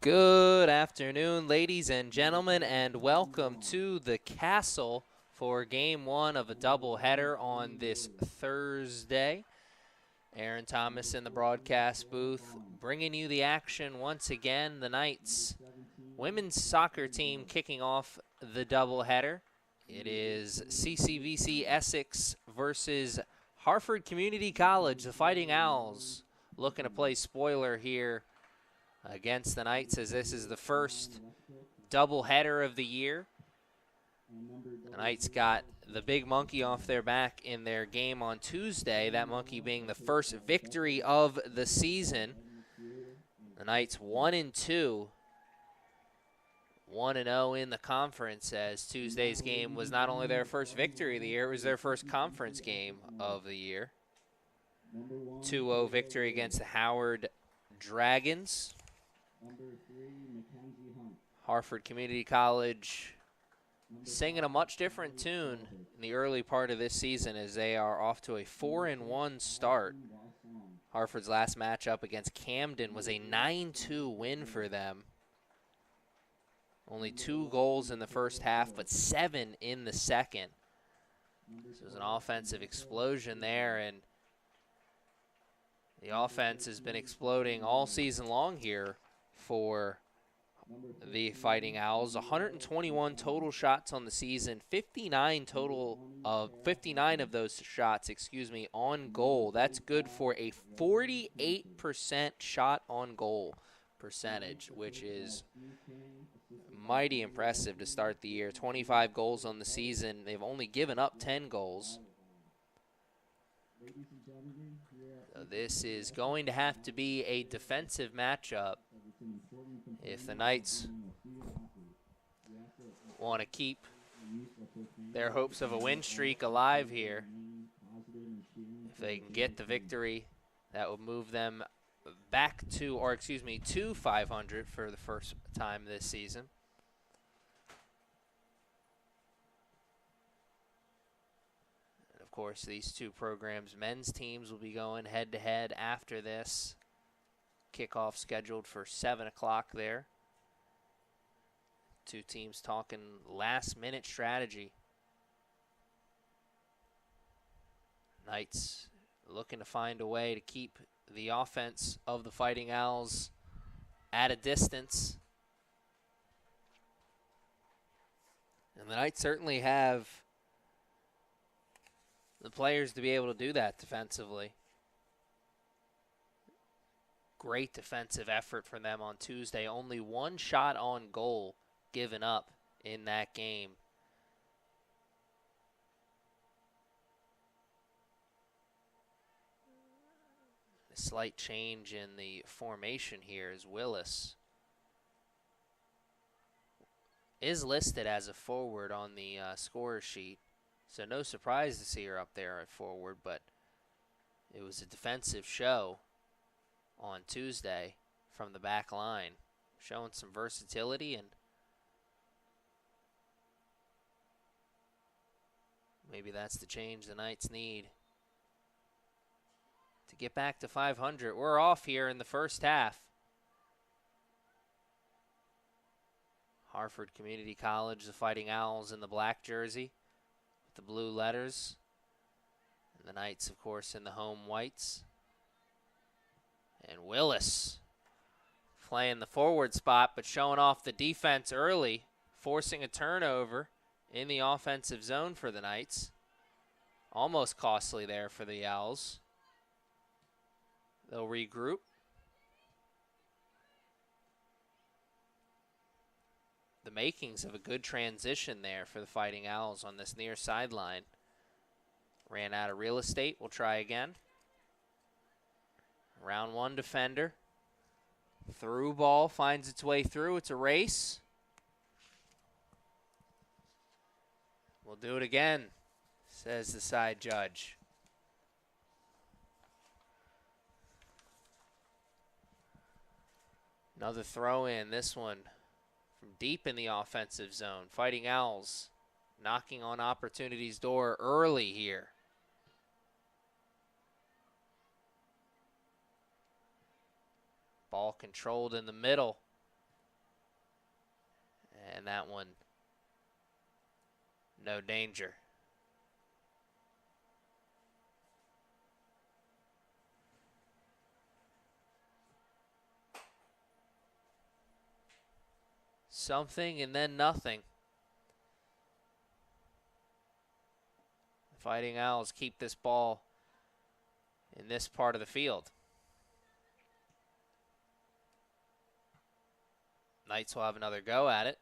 Good afternoon, ladies and gentlemen, and welcome to the Castle for Game 1 of a doubleheader on this Thursday. Aaron Thomas in the broadcast booth, bringing you the action once again. The Knights women's soccer team kicking off the doubleheader. It is CCVC Essex versus Harford Community College, the Fighting Owls, looking to play spoiler here against the Knights, as this is the first doubleheader of the year. The Knights got the big monkey off their back in their game on Tuesday, that monkey being the first victory of the season. The Knights 1-2, 1-0 in the conference, as Tuesday's game was not only their first victory of the year, it was their first conference game of the year. 2-0 victory against the Howard Dragons. Harford Community College singing a much different tune in the early part of this season, as they are off to a 4-1 start. Harford's last matchup against Camden was a 9-2 win for them. Only 2 goals in the first half, but 7 in the second. This was an offensive explosion there, and the offense has been exploding all season long here for the Fighting Owls. 121 total shots on the season, 59 of those shots, on goal. That's good for a 48% shot on goal percentage, which is mighty impressive to start the year. 25 goals on the season. They've only given up 10 goals. So this is going to have to be a defensive matchup if the Knights want to keep their hopes of a win streak alive here. If they can get the victory, that will move them back to, to 500 for the first time this season. And of course, these two programs' men's teams will be going head-to-head after this. Kickoff scheduled for 7 o'clock there. Two teams talking last-minute strategy. Knights looking to find a way to keep the offense of the Fighting Owls at a distance. And the Knights certainly have the players to be able to do that defensively. Great defensive effort from them on Tuesday. Only 1 shot on goal given up in that game. A slight change in the formation here is Willis is listed as a forward on the scorer sheet. So no surprise to see her up there at forward, but it was a defensive show on Tuesday from the back line, showing some versatility, and maybe that's the change the Knights need to get back to 500. We're off here in the first half. Harford Community College, the Fighting Owls in the black jersey with the blue letters, and the Knights, of course, in the home whites. And Willis playing the forward spot, but showing off the defense early, forcing a turnover in the offensive zone for the Knights. Almost costly there for the Owls. They'll regroup. The makings of a good transition there for the Fighting Owls on this near sideline. Ran out of real estate. We'll try again. Round 1 defender. Through ball finds its way through. It's a race. We'll do it again, says the side judge. Another throw in, this one from deep in the offensive zone. Fighting Owls knocking on opportunity's door early here. Ball controlled in the middle. And that one, no danger. Something and then nothing. The Fighting Owls keep this ball in this part of the field. Knights will have another go at it.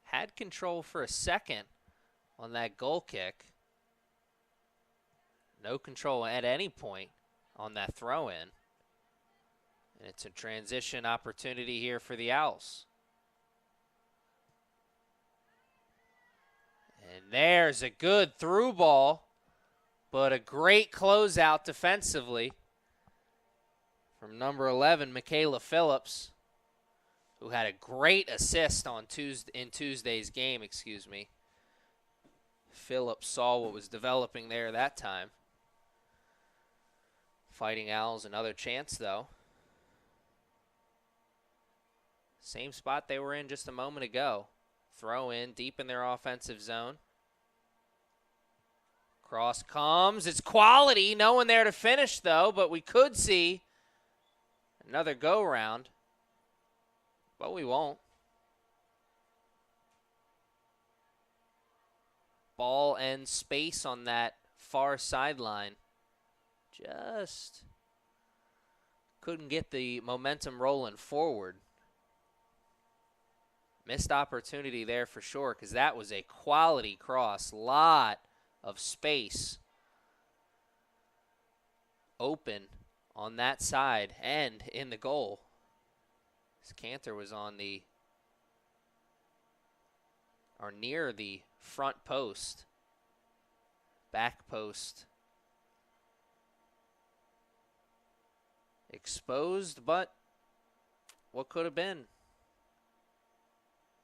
Had control for a second on that goal kick. No control at any point on that throw-in. And it's a transition opportunity here for the Owls. And there's a good through ball, but a great closeout defensively from number 11, Michaela Phillips, who had a great assist on Tuesday's game, Phillips saw what was developing there that time. Fighting Owls, another chance, though. Same spot they were in just a moment ago. Throw in deep in their offensive zone. Cross comes. It's quality. No one there to finish, though, but we could see another go-round. But we won't. Ball and space on that far sideline. Just couldn't get the momentum rolling forward. Missed opportunity there for sure, because that was a quality cross. Lot of space open on that side and in the goal. This Cantor was on the, or near the front post, back post. Exposed, but what could have been?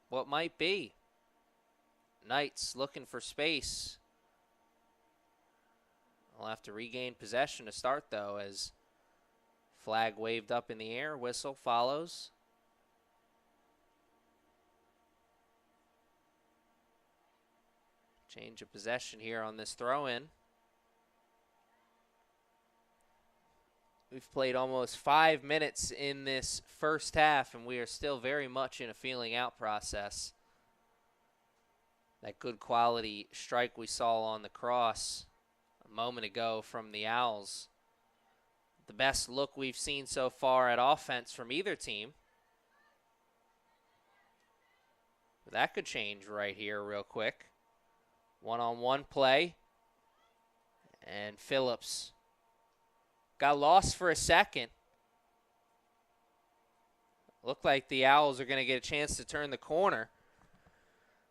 What might be? Knights looking for space. I'll have to regain possession to start, though, as flag waved up in the air. Whistle follows. Change of possession here on this throw-in. We've played almost 5 minutes in this first half, and we are still very much in a feeling out process. That good quality strike we saw on the cross a moment ago from the Owls. The best look we've seen so far at offense from either team. But that could change right here real quick. One-on-one play. And Phillips got lost for a second. Looked like the Owls are going to get a chance to turn the corner.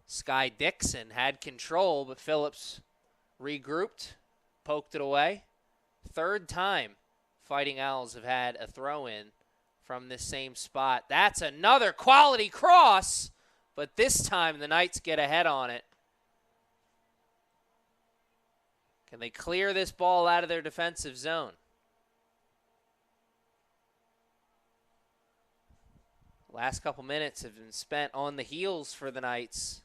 Sky Dixon had control, but Phillips regrouped, poked it away. Third time Fighting Owls have had a throw-in from this same spot. That's another quality cross, but this time the Knights get ahead on it. Can they clear this ball out of their defensive zone? Last couple minutes have been spent on the heels for the Knights.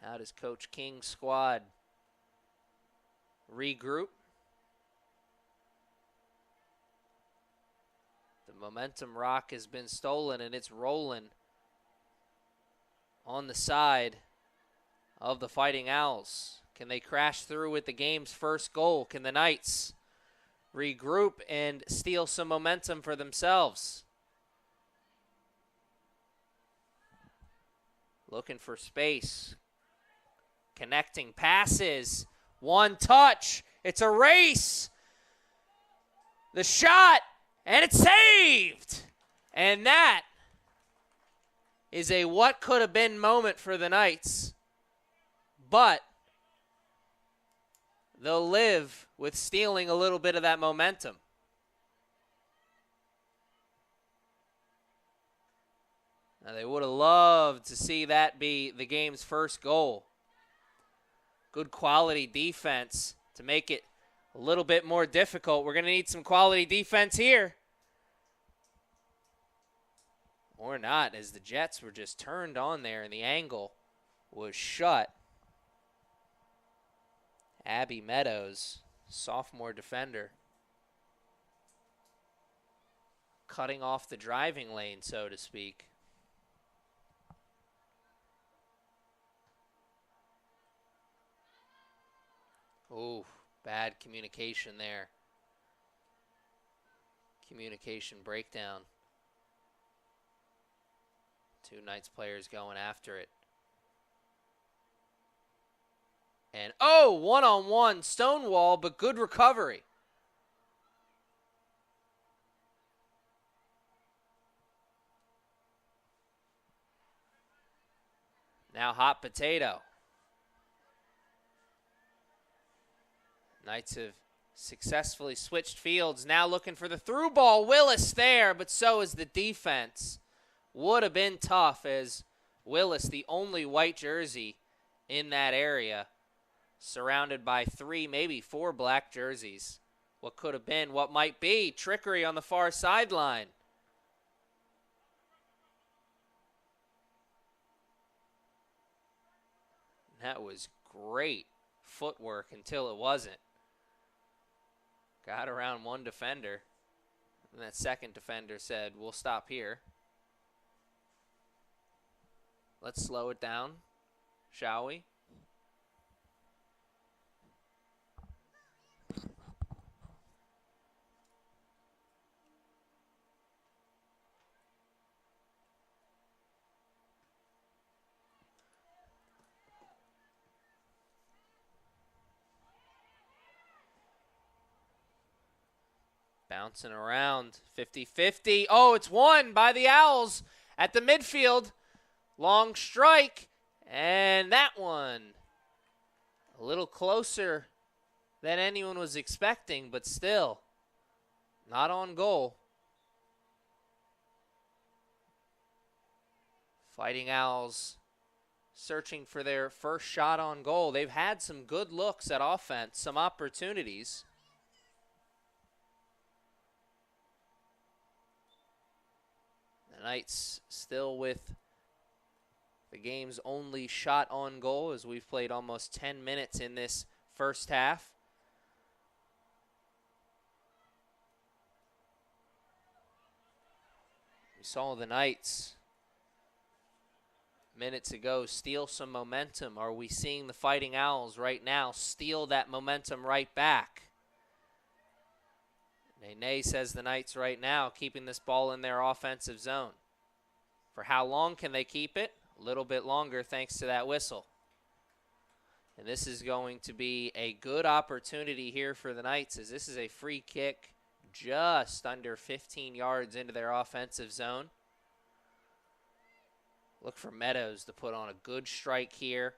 How does Coach King's squad regroup? The momentum rock has been stolen, and it's rolling on the side of the Fighting Owls. Can they crash through with the game's first goal? Can the Knights regroup and steal some momentum for themselves? Looking for space. Connecting passes. One touch. It's a race. The shot. And it's saved. And that is a what could have been moment for the Knights. But they'll live with stealing a little bit of that momentum. Now, they would have loved to see that be the game's first goal. Good quality defense to make it a little bit more difficult. We're going to need some quality defense here. Or not, as the Jets were just turned on there and the angle was shut. Abby Meadows, sophomore defender, cutting off the driving lane, so to speak. Ooh, bad communication there. Communication breakdown. Two Knights players going after it. And, oh, one-on-one, Stonewall, but good recovery. Now hot potato. Knights have successfully switched fields. Now looking for the through ball. Willis there, but so is the defense. Would have been tough as Willis, the only white jersey in that area, surrounded by 3, maybe 4 black jerseys. What could have been, what might be, trickery on the far sideline. That was great footwork until it wasn't. Got around one defender, and that second defender said, we'll stop here. Let's slow it down, shall we? Bouncing around, 50-50. Oh, it's won by the Owls at the midfield. Long strike, and that one a little closer than anyone was expecting, but still not on goal. Fighting Owls searching for their first shot on goal. They've had some good looks at offense, some opportunities. The Knights still with the game's only shot on goal, as we've played almost 10 minutes in this first half. We saw the Knights minutes ago steal some momentum. Are we seeing the Fighting Owls right now steal that momentum right back? Nene says the Knights right now keeping this ball in their offensive zone. For how long can they keep it? A little bit longer thanks to that whistle. And this is going to be a good opportunity here for the Knights, as this is a free kick just under 15 yards into their offensive zone. Look for Meadows to put on a good strike here.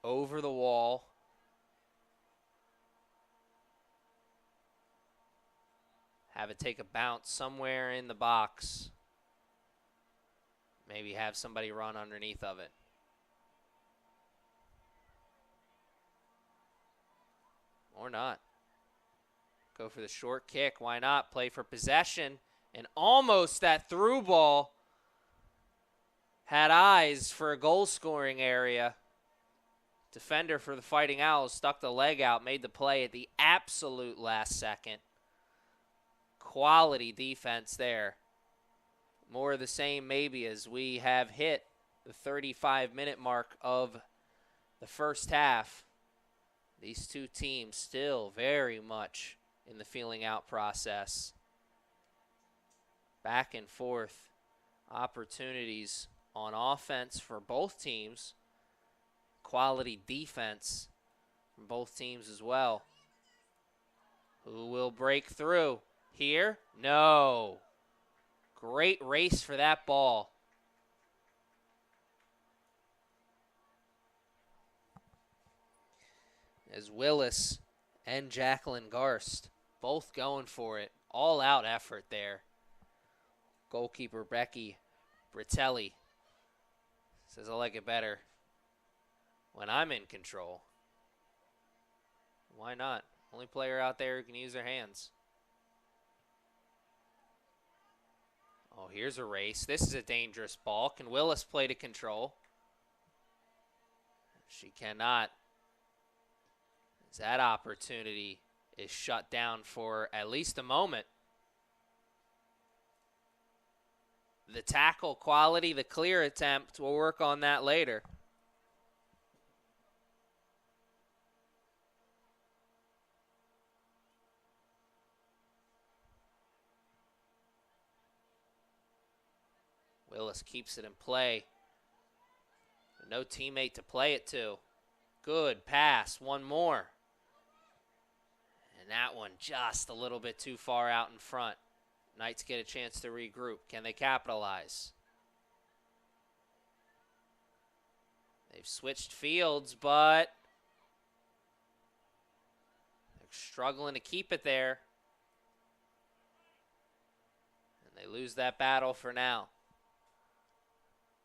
Over the wall. Have it take a bounce somewhere in the box. Maybe have somebody run underneath of it. Or not. Go for the short kick. Why not? Play for possession. And almost that through ball had eyes for a goal-scoring area. Defender for the Fighting Owls stuck the leg out, made the play at the absolute last second. Quality defense there. More of the same maybe, as we have hit the 35-minute mark of the first half. These two teams still very much in the feeling out process. Back and forth opportunities on offense for both teams. Quality defense from both teams as well. Who will break through here? No. Great race for that ball. As Willis and Jacqueline Garst both going for it. All out effort there. Goalkeeper Becky Britelli says, I like it better when I'm in control. Why not? Only player out there who can use their hands. Oh, here's a race. This is a dangerous ball. Can Willis play to control? She cannot. That opportunity is shut down for at least a moment. The tackle quality, the clear attempt, we'll work on that later. Willis keeps it in play. No teammate to play it to. Good pass, one more. And that one just a little bit too far out in front. Knights get a chance to regroup. Can they capitalize? They've switched fields, but they're struggling to keep it there. And they lose that battle for now.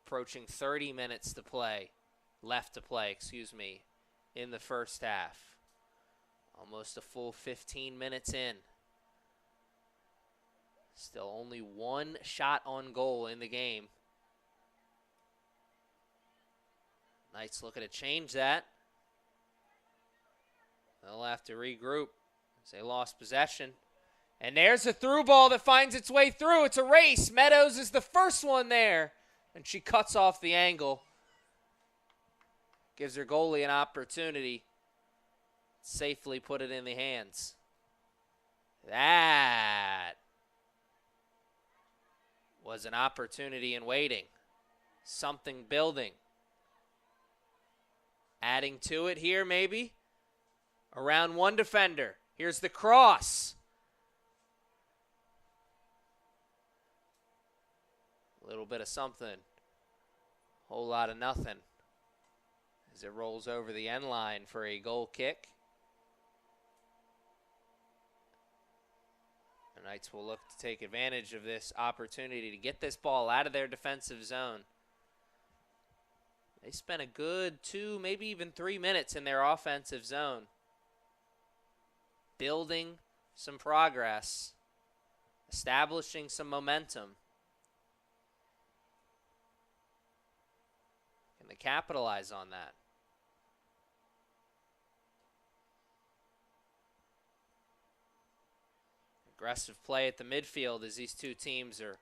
Approaching 30 minutes to play. Left to play, in the first half. Almost a full 15 minutes in. Still only one shot on goal in the game. Knights looking to change that. They'll have to regroup as they lost possession. And there's a through ball that finds its way through. It's a race. Meadows is the first one there. And she cuts off the angle. Gives her goalie an opportunity. Safely put it in the hands. That was an opportunity in waiting. Something building. Adding to it here, maybe. Around one defender. Here's the cross. A little bit of something. Whole lot of nothing. As it rolls over the end line for a goal kick. The Knights will look to take advantage of this opportunity to get this ball out of their defensive zone. They spent a good 2, maybe even 3 minutes in their offensive zone. Building some progress. Establishing some momentum. Can they capitalize on that? Aggressive play at the midfield as these two teams are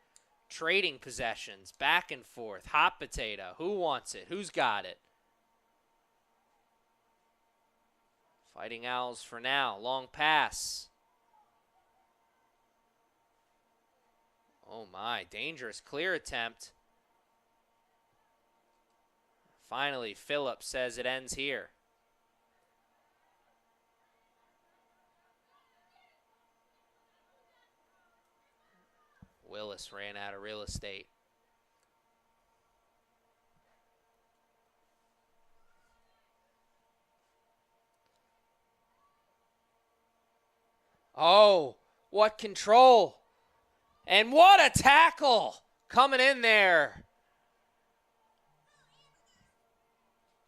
trading possessions, back and forth, hot potato. Who wants it? Who's got it? Fighting Owls for now. Long pass. Oh my, dangerous clear attempt. Finally, Phillips says it ends here. Willis ran out of real estate. Oh, what control. And what a tackle coming in there.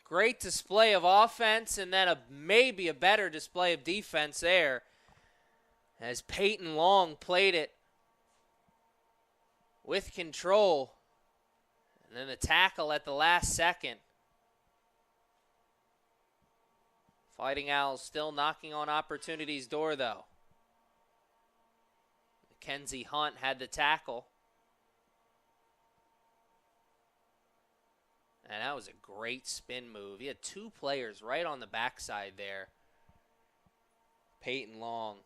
Great display of offense and then maybe a better display of defense there as Peyton Long played it with control. And then the tackle at the last second. Fighting Owls still knocking on opportunity's door, though. Mackenzie Hunt had the tackle. And that was a great spin move. He had two players right on the backside there. Peyton Long.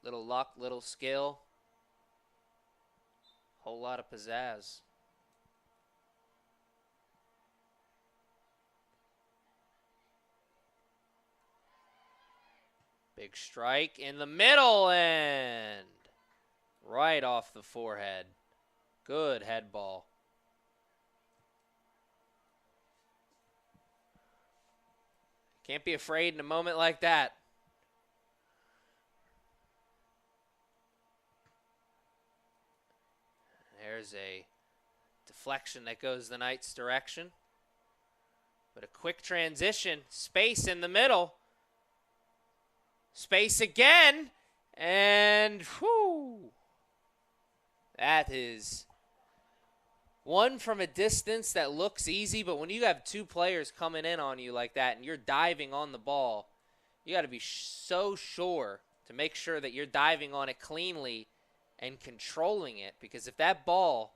Little luck, little skill. Whole lot of pizzazz. Big strike in the middle and right off the forehead. Good head ball. Can't be afraid in a moment like that. There's a deflection that goes the Knights' direction. But But a quick transition, space in the middle. Space again, and whoo. That is one from a distance that looks easy, but when you have two players coming in on you like that and you're diving on the ball, you got to be so sure to make sure that you're diving on it cleanly and controlling it, because if that ball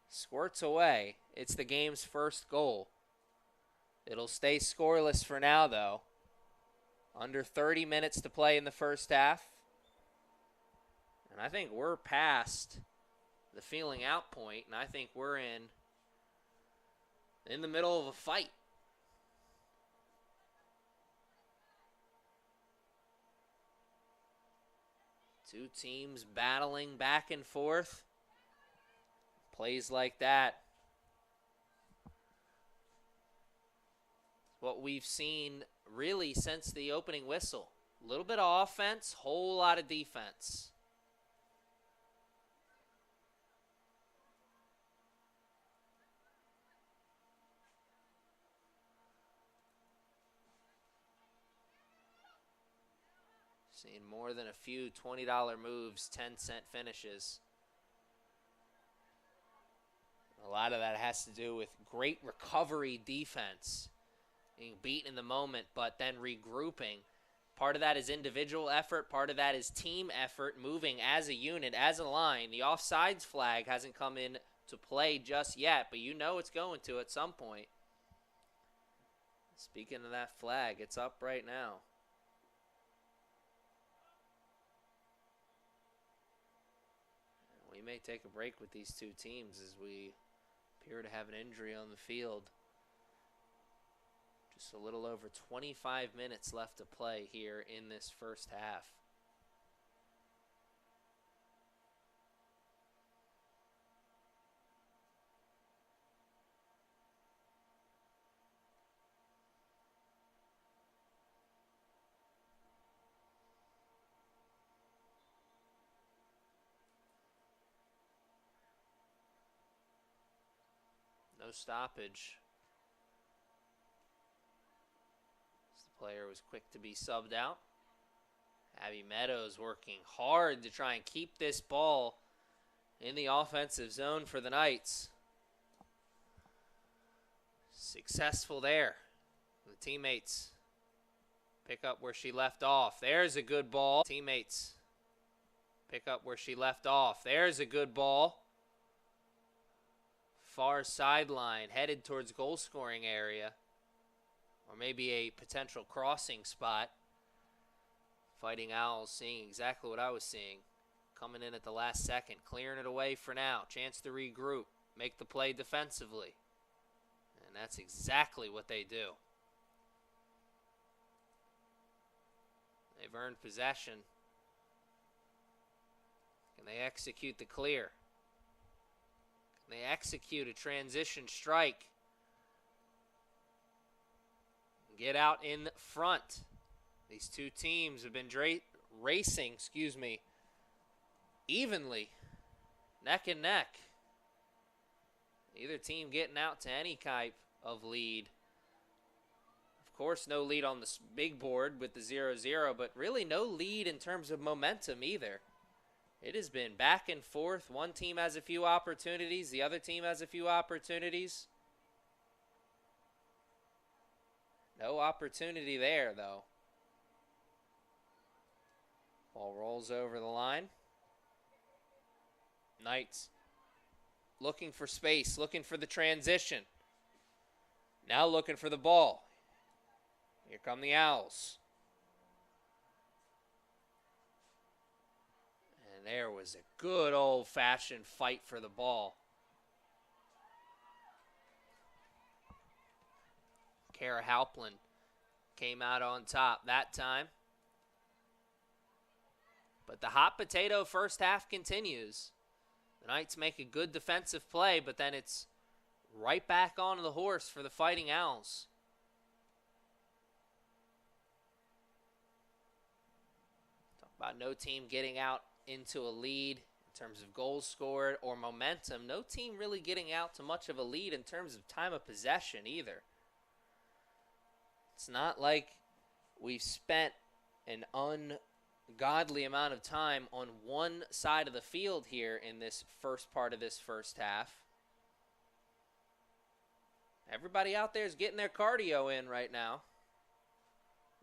squirts away, it's the game's first goal. It'll stay scoreless for now, though. Under 30 minutes to play in the first half. And I think we're past the feeling out point, and I think we're in the middle of a fight. Two teams battling back and forth. Plays like that. What we've seen really since the opening whistle. A little bit of offense, whole lot of defense. Seen more than a few $20 moves, 10-cent finishes. A lot of that has to do with great recovery defense. Being beaten in the moment, but then regrouping. Part of that is individual effort. Part of that is team effort, moving as a unit, as a line. The offsides flag hasn't come in to play just yet, but you know it's going to at some point. Speaking of that flag, it's up right now. We may take a break with these two teams as we appear to have an injury on the field. Just a little over 25 minutes left to play here in this first half. No stoppage. The player was quick to be subbed out. Abby Meadows working hard to try and keep this ball in the offensive zone for the Knights. Successful there. The teammates pick up where she left off. There's a good ball. Teammates pick up where she left off. There's a good ball. Far sideline, headed towards goal scoring area. Or maybe a potential crossing spot. Fighting Owls seeing exactly what I was seeing. Coming in at the last second, clearing it away for now. Chance to regroup, make the play defensively. And that's exactly what they do. They've earned possession. Can they execute the clear? Can they execute a transition strike? Get out in front. These two teams have been racing, evenly, neck and neck. Neither team getting out to any type of lead. Of course, no lead on the big board with the 0-0, but really no lead in terms of momentum either. It has been back and forth. One team has a few opportunities. The other team has a few opportunities. No opportunity there, though. Ball rolls over the line. Knights looking for space, looking for the transition. Now looking for the ball. Here come the Owls. And there was a good old-fashioned fight for the ball. Kara Halpin came out on top that time. But the hot potato first half continues. The Knights make a good defensive play, but then it's right back onto the horse for the Fighting Owls. Talk about no team getting out into a lead in in terms of goals scored or momentum. No team really getting out to much of a lead in terms of time of possession either. It's not like we've spent an ungodly amount of time on one side of the field here in this first part of this first half. Everybody out there is getting their cardio in right now.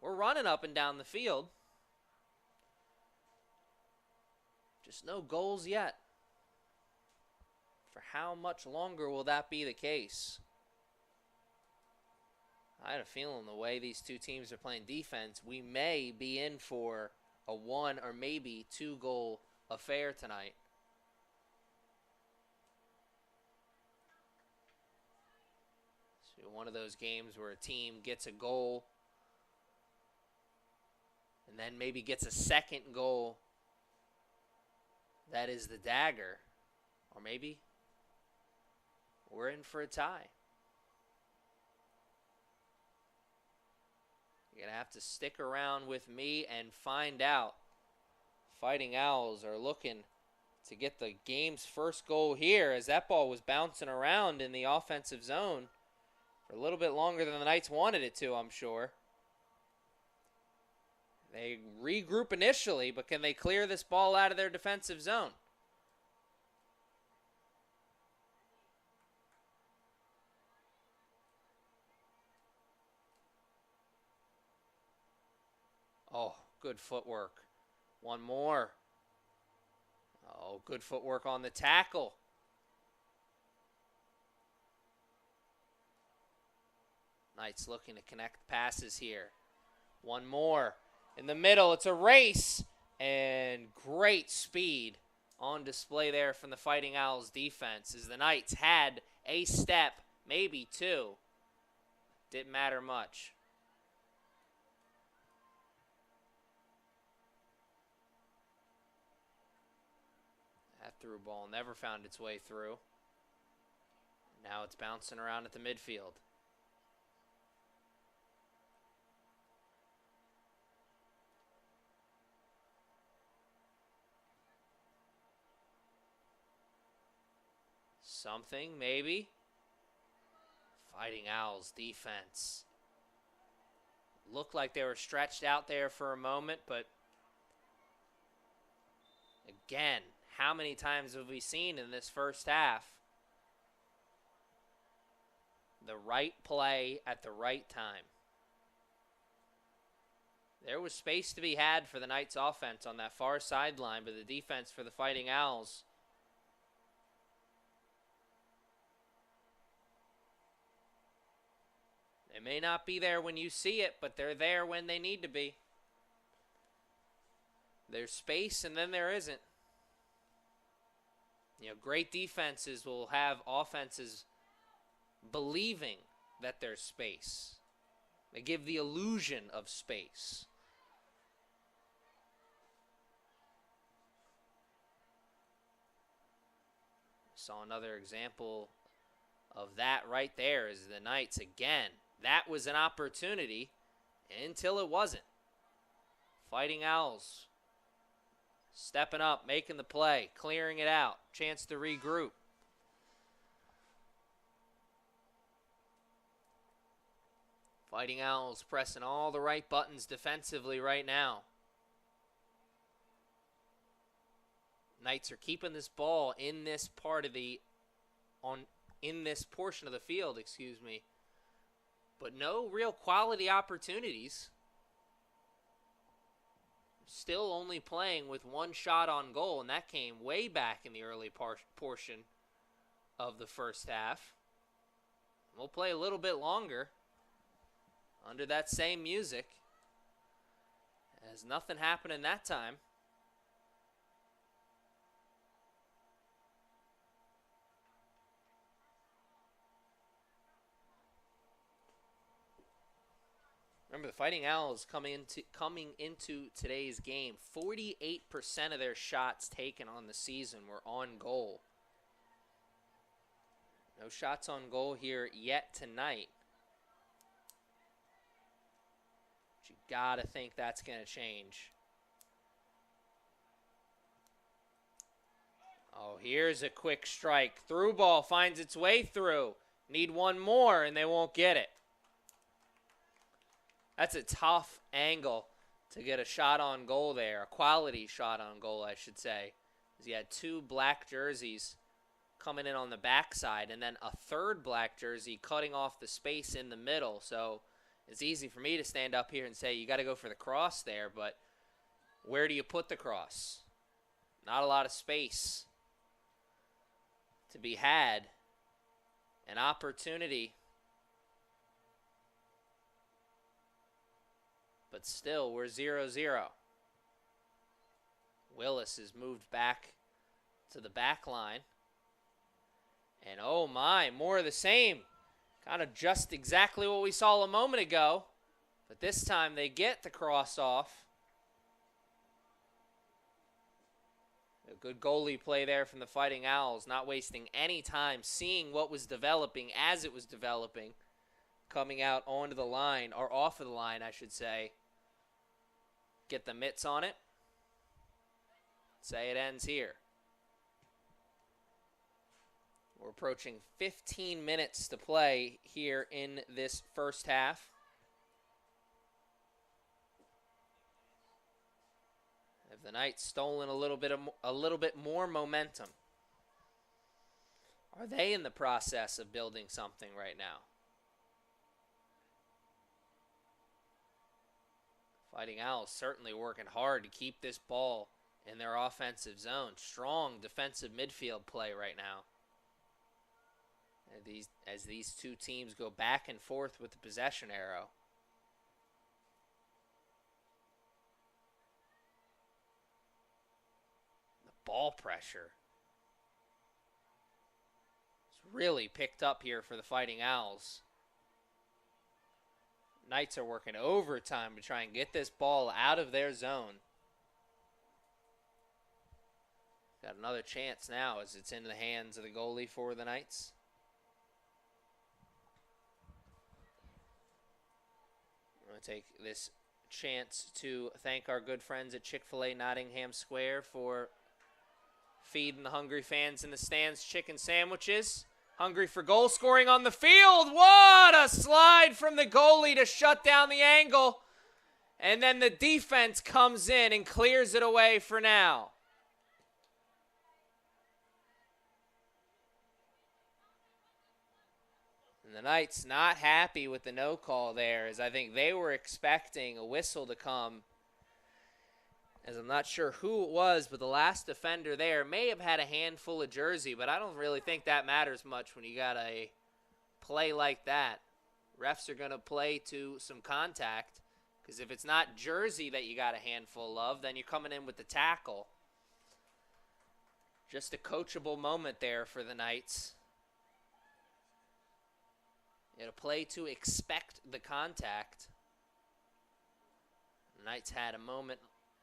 We're running up and down the field. Just no goals yet. For how much longer will that be the case? I had a feeling the way these two teams are playing defense, we may be in for a 1 or maybe 2 goal affair tonight. So one of those games where a team gets a goal and then maybe gets a second goal that is the dagger. Or maybe we're in for a tie. You're going to have to stick around with me and find out. Fighting Owls are looking to get the game's first goal here, as that ball was bouncing around in the offensive zone for a little bit longer than the Knights wanted it to, I'm sure. They regroup initially, but can they clear this ball out of their defensive zone? Oh, good footwork. One more. Oh, good footwork on the tackle. Knights looking to connect passes here. One more. In the middle, it's a race. And great speed on display there from the Fighting Owls defense, as the Knights had a step, maybe 2. Didn't matter much. That through ball never found its way through. Now it's bouncing around at the midfield. Something, maybe. Fighting Owls defense. Looked like they were stretched out there for a moment, but again, how many times have we seen in this first half the right play at the right time? There was space to be had for the Knights offense on that far sideline, but the defense for the Fighting Owls, they may not be there when you see it, but they're there when they need to be. There's space, and then there isn't. You know, great defenses will have offenses believing that there's space. They give the illusion of space. Saw another example of that right there is the Knights again. That was an opportunity until it wasn't. Fighting Owls stepping up, making the play, clearing it out. Chance to regroup. Fighting Owls pressing all the right buttons defensively right now. Knights are keeping this ball in this part of the in this portion of the field, excuse me. But no real quality opportunities. Still only playing with 1 shot on goal, and that came way back in the early portion of the first half. We'll play a little bit longer under that same music, as nothing happening that time. Remember, the Fighting Owls coming into today's game, 48% of their shots taken on the season were on goal. No shots on goal here yet tonight. But you gotta think that's gonna change. Oh, here's a quick strike. Through ball finds its way through. Need one more, and they won't get it. That's a tough angle to get a shot on goal there. A quality shot on goal, I should say. He had two black jerseys coming in on the backside, and then a third black jersey cutting off the space in the middle. So it's easy for me to stand up here and say you got to go for the cross there, but where do you put the cross? Not a lot of space to be had. An opportunity, but still we're 0-0. Willis is moved back to the back line. And oh my, more of the same. Kind of just exactly what we saw a moment ago. But this time they get the cross off. A good goalie play there from the Fighting Owls, not wasting any time, seeing what was developing as it was developing, coming out onto the line, or off of the line, I should say. Get the mitts on it. Say it ends here. We're approaching 15 minutes to play here in this first half. Have the Knights stolen a little bit more momentum? Are they in the process of building something right now? Fighting Owls certainly working hard to keep this ball in their offensive zone. Strong defensive midfield play right now. As these two teams go back and forth with the possession arrow. The ball pressure is really picked up here for the Fighting Owls. Knights are working overtime to try and get this ball out of their zone. Got another chance now as it's in the hands of the goalie for the Knights. I'm going to take this chance to thank our good friends at Chick-fil-A Nottingham Square for feeding the hungry fans in the stands chicken sandwiches. Hungry for goal scoring on the field. What a slide from the goalie to shut down the angle. And then the defense comes in and clears it away for now. And the Knights not happy with the no call there, as I think they were expecting a whistle to come. As I'm not sure who it was, but the last defender there may have had a handful of jersey, but I don't really think that matters much when you got a play like that. Refs are going to play to some contact, because if it's not jersey that you got a handful of, then you're coming in with the tackle. Just a coachable moment there for the Knights. It'll play to expect the contact. The Knights had a moment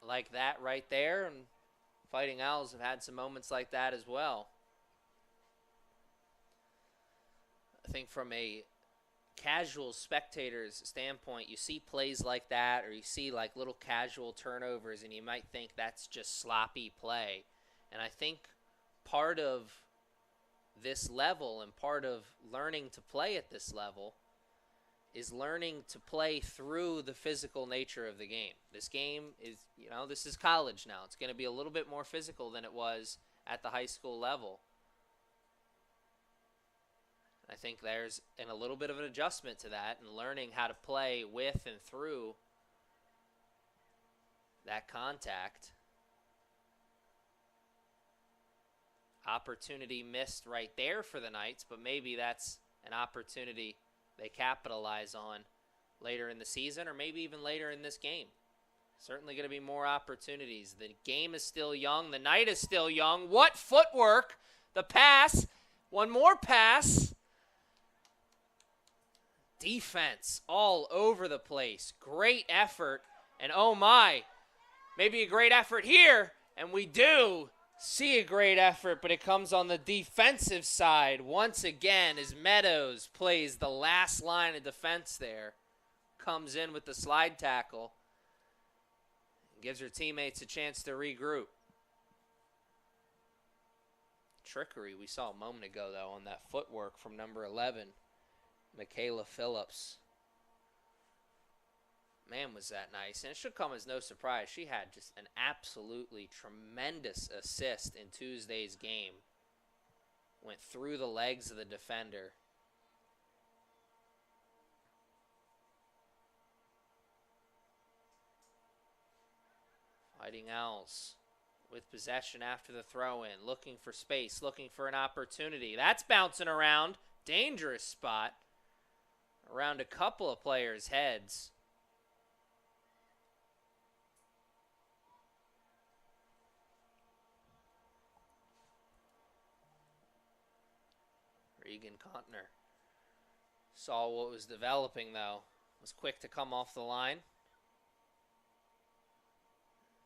like that right there, and Fighting Owls have had some moments like that as well. I think from a casual spectator's standpoint, you see plays like that, or you see like little casual turnovers, and you might think that's just sloppy play. And I think part of this level and part of learning to play at this level is learning to play through the physical nature of the game. This game is, this is college now. It's going to be a little bit more physical than it was at the high school level. I think there's a little bit of an adjustment to that and learning how to play with and through that contact. Opportunity missed right there for the Knights, but maybe that's an opportunity they capitalize on later in the season or maybe even later in this game. Certainly going to be more opportunities. The game is still young. The night is still young. What footwork. The pass. One more pass. Defense all over the place. Great effort. And oh my, maybe a great effort here. And we do see a great effort, but it comes on the defensive side once again as Meadows plays the last line of defense there. Comes in with the slide tackle. Gives her teammates a chance to regroup. trickery we saw a moment ago, though, on that footwork from number 11, Michaela Phillips. Man, was that nice. And it should come as no surprise. She had just an absolutely tremendous assist in Tuesday's game. Went through the legs of the defender. Fighting Owls with possession after the throw-in. Looking for space, looking for an opportunity. That's bouncing around. Dangerous spot. Around a couple of players' heads. Regan Contner saw what was developing, though. Was quick to come off the line.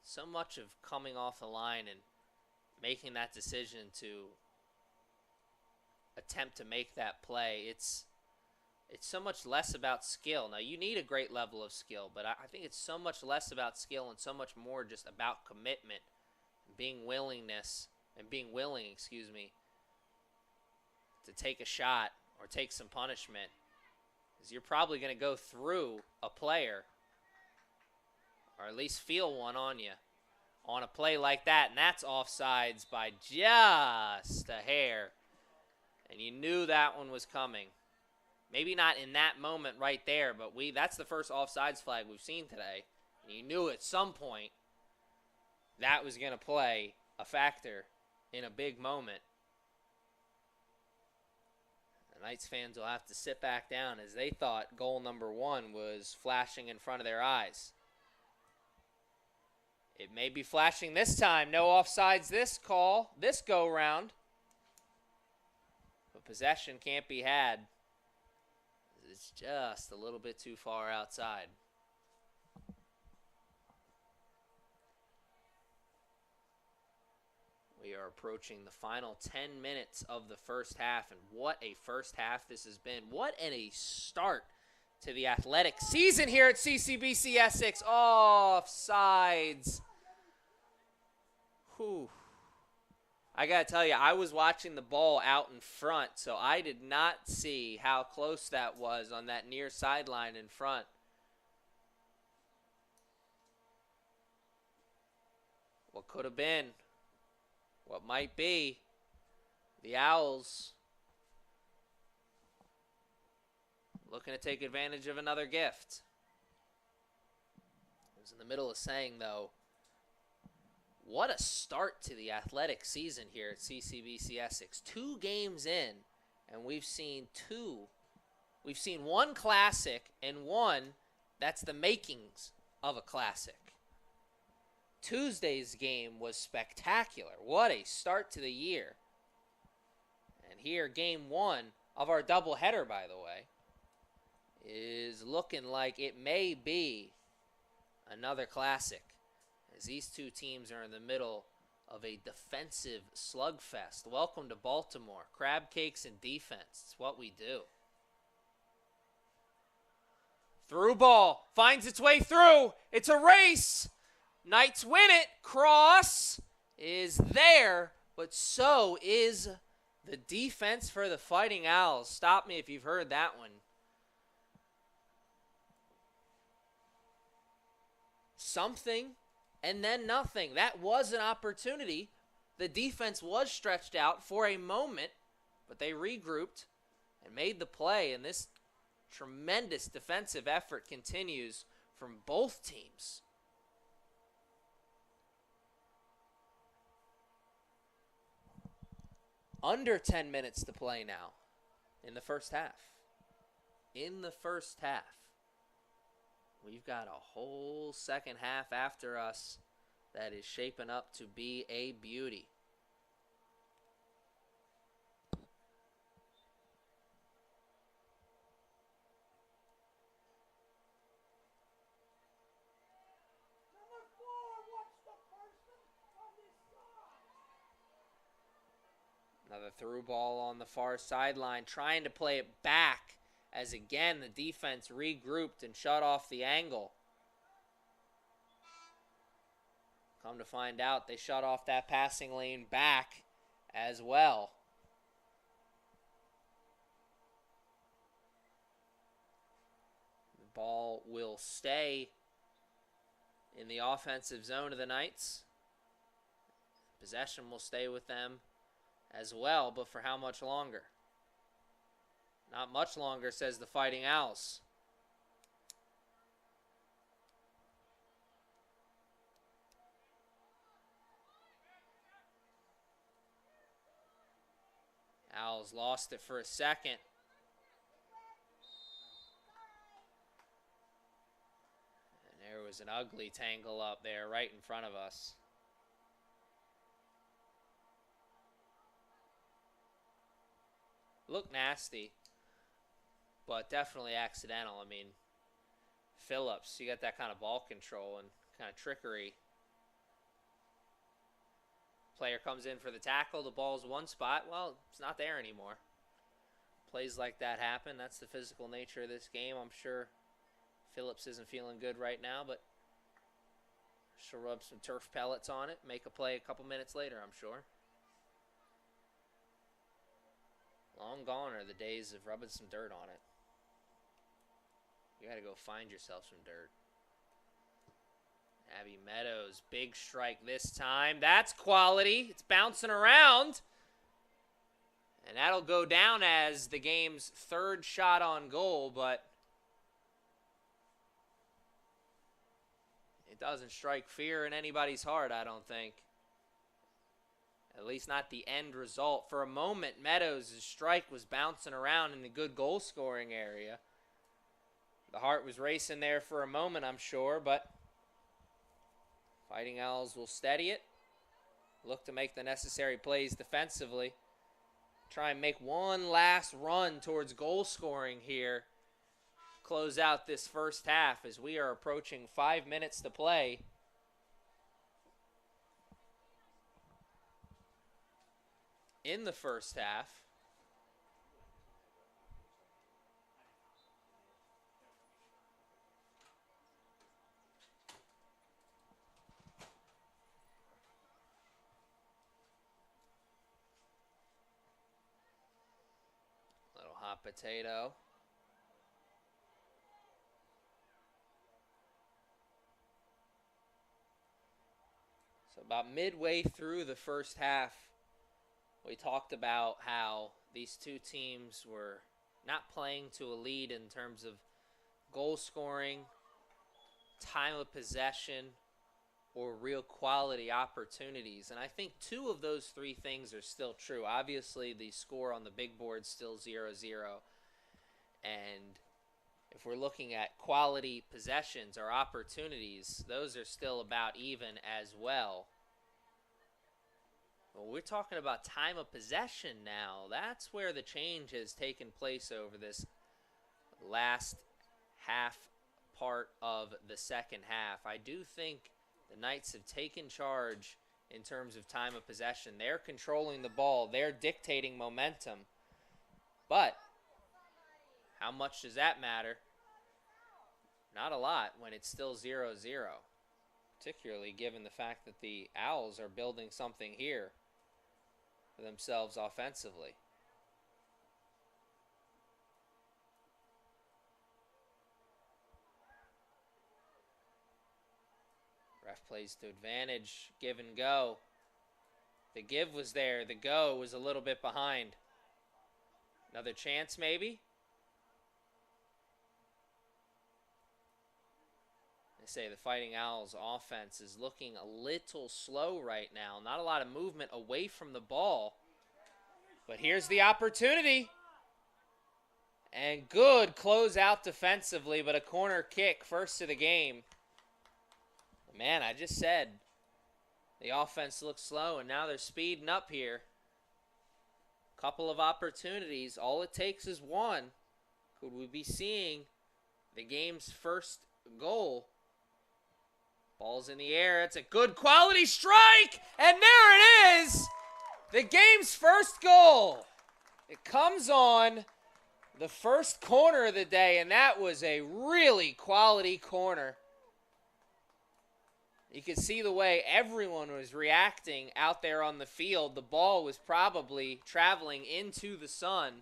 So much of coming off the line and making that decision to attempt to make that play, it's so much less about skill. Now, you need a great level of skill, but I think it's so much less about skill and so much more just about commitment, being willing, to take a shot or take some punishment. Because you're probably going to go through a player, or at least feel one on you, on a play like that. And that's offsides by just a hair. And you knew that one was coming. Maybe not in that moment right there, but that's the first offsides flag we've seen today. And you knew at some point that was going to play a factor in a big moment. The Knights fans will have to sit back down as they thought goal number 1 was flashing in front of their eyes. It may be flashing this time. No offsides this go round. But possession can't be had. It's just a little bit too far outside. We are approaching the final 10 minutes of the first half, and what a first half this has been. What a start to the athletic season here at CCBC Essex. Offsides. Whew. I got to tell you, I was watching the ball out in front, so I did not see how close that was on that near sideline in front. What could have been? What might be? The Owls looking to take advantage of another gift. I was in the middle of saying, though, what a start to the athletic season here at CCBC Essex. 2 games in, and we've seen 2. We've seen 1 classic and 1 that's the makings of a classic. Tuesday's game was spectacular. What a start to the year. And here, game 1 of our doubleheader, by the way, is looking like it may be another classic, as these 2 teams are in the middle of a defensive slugfest. Welcome to Baltimore. Crab cakes and defense. It's what we do. Through ball. Finds its way through. It's a race. Knights win it. Cross is there, but so is the defense for the Fighting Owls. Stop me if you've heard that one. Something and then nothing. That was an opportunity. The defense was stretched out for a moment, but they regrouped and made the play, and this tremendous defensive effort continues from both teams. Under 10 minutes to play now in the first half. In the first half. We've got a whole second half after us that is shaping up to be a beauty. Another through ball on the far sideline, trying to play it back as again the defense regrouped and shut off the angle. Come to find out, they shut off that passing lane back as well. The ball will stay in the offensive zone of the Knights. Possession will stay with them as well, but for how much longer? Not much longer, says the Fighting Owls. Owls lost it for a second. And there was an ugly tangle up there right in front of us. Looked nasty, but definitely accidental. I mean, Phillips, you got that kind of ball control and kind of trickery. Player comes in for the tackle, the ball's one spot. Well, it's not there anymore. Plays like that happen. That's the physical nature of this game. I'm sure Phillips isn't feeling good right now, but she'll rub some turf pellets on it, make a play a couple minutes later, I'm sure. Long gone are the days of rubbing some dirt on it. You got to go find yourself some dirt. Abby Meadows, big strike this time. That's quality. It's bouncing around. And that'll go down as the game's third shot on goal, but it doesn't strike fear in anybody's heart, I don't think. At least not the end result. For a moment, Meadows' strike was bouncing around in the good goal-scoring area. The heart was racing there for a moment, I'm sure, but Fighting Owls will steady it. Look to make the necessary plays defensively. Try and make one last run towards goal-scoring here. Close out this first half as we are approaching 5 minutes to play. In the first half. Little hot potato. So about midway through the first half, we talked about how these two teams were not playing to a lead in terms of goal scoring, time of possession, or real quality opportunities. And I think two of those three things are still true. Obviously, the score on the big board is still 0-0. And if we're looking at quality possessions or opportunities, those are still about even as well. Well, we're talking about time of possession now. That's where the change has taken place over this last half part of the second half. I do think the Knights have taken charge in terms of time of possession. They're controlling the ball. They're dictating momentum. But how much does that matter? Not a lot when it's still 0-0, particularly given the fact that the Owls are building something here for themselves offensively. Ref plays to advantage, give and go. The give was there, the go was a little bit behind. Another chance maybe? They say the Fighting Owls offense is looking a little slow right now. Not a lot of movement away from the ball. But here's the opportunity. And good close out defensively, but a corner kick first of the game. Man, I just said the offense looks slow, and now they're speeding up here. Couple of opportunities. All it takes is one. Could we be seeing the game's first goal? Ball's in the air. It's a good quality strike, and there it is. The game's first goal. It comes on the first corner of the day, and that was a really quality corner. You could see the way everyone was reacting out there on the field. The ball was probably traveling into the sun.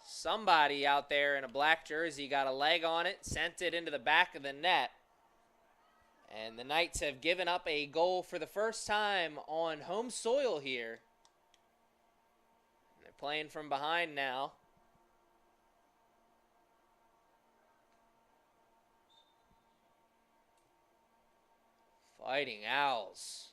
Somebody out there in a black jersey got a leg on it, sent it into the back of the net. And the Knights have given up a goal for the first time on home soil here. They're playing from behind now. Fighting Owls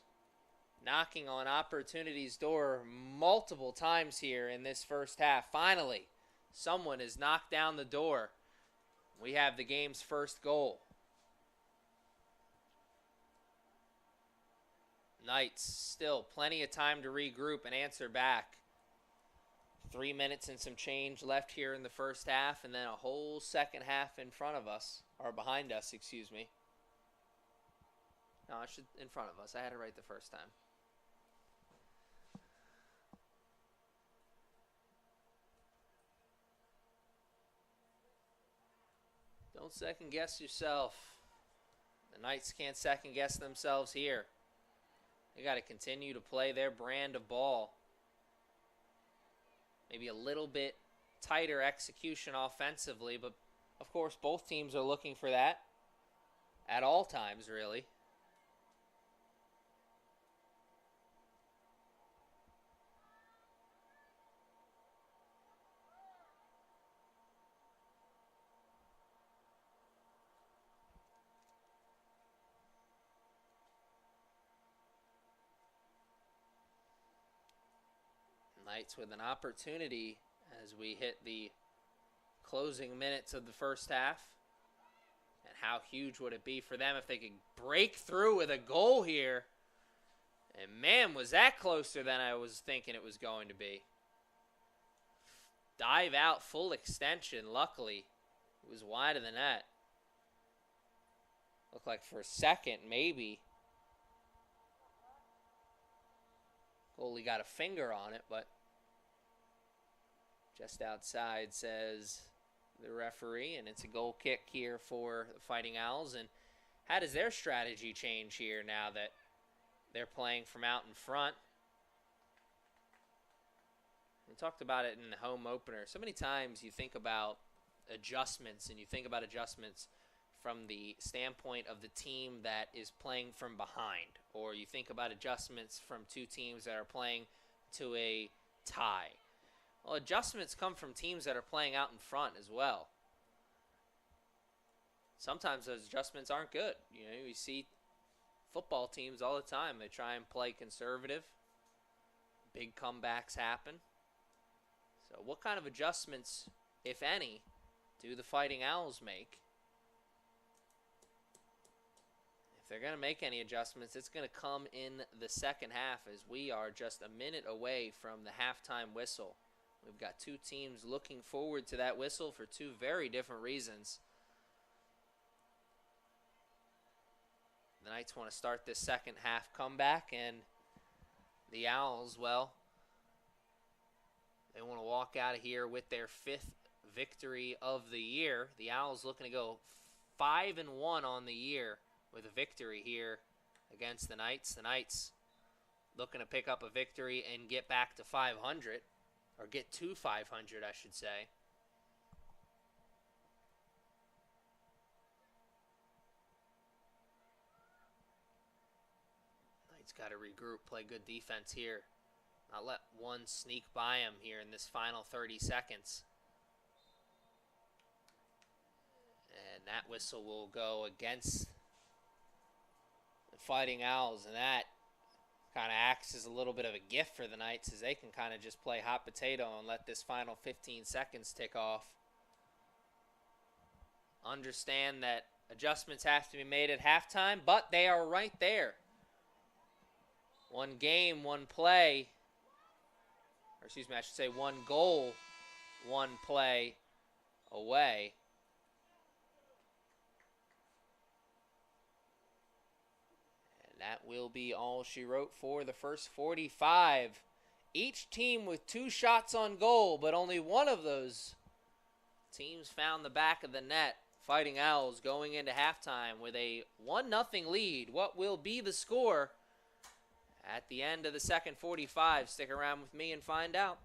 knocking on opportunity's door multiple times here in this first half. Finally, someone has knocked down the door. We have the game's first goal. Knights still plenty of time to regroup and answer back. 3 minutes and some change left here in the first half, and then a whole second half in front of us, or behind us, excuse me. No, I should in front of us. I had it right the first time. Don't second guess yourself. The Knights can't second guess themselves here. They got to continue to play their brand of ball. Maybe a little bit tighter execution offensively, but of course both teams are looking for that at all times, really. Knights with an opportunity as we hit the closing minutes of the first half. And how huge would it be for them if they could break through with a goal here? And man, was that closer than I was thinking it was going to be. Dive out, full extension. Luckily, it was wide of the net. Looked like for a second, maybe goalie got a finger on it, but just outside, says the referee, and it's a goal kick here for the Fighting Owls. And how does their strategy change here now that they're playing from out in front? We talked about it in the home opener. So many times you think about adjustments, and you think about adjustments from the standpoint of the team that is playing from behind, or you think about adjustments from two teams that are playing to a tie. Well, adjustments come from teams that are playing out in front as well. Sometimes those adjustments aren't good. You know, you see football teams all the time. They try and play conservative. Big comebacks happen. So what kind of adjustments, if any, do the Fighting Owls make? If they're going to make any adjustments, it's going to come in the second half, as we are just a minute away from the halftime whistle. We've got two teams looking forward to that whistle for two very different reasons. The Knights want to start this second half comeback, and the Owls, well, they want to walk out of here with their 5th victory of the year. The Owls looking to go 5-1 on the year with a victory here against the Knights. The Knights looking to pick up a victory and get back to 500. Or get to 500, I should say. Knights got to regroup, play good defense here. Not let one sneak by him here in this final 30 seconds. And that whistle will go against the Fighting Owls, and that kind of acts as a little bit of a gift for the Knights, as they can kind of just play hot potato and let this final 15 seconds tick off. Understand that adjustments have to be made at halftime, but they are right there. One game, one play, or excuse me, I should say one goal, one play away. That will be all she wrote for the first 45. Each team with 2 shots on goal, but only one of those teams found the back of the net Fighting Owls going into halftime with a 1-0 lead. What will be the score at the end of the second 45? Stick around with me and find out.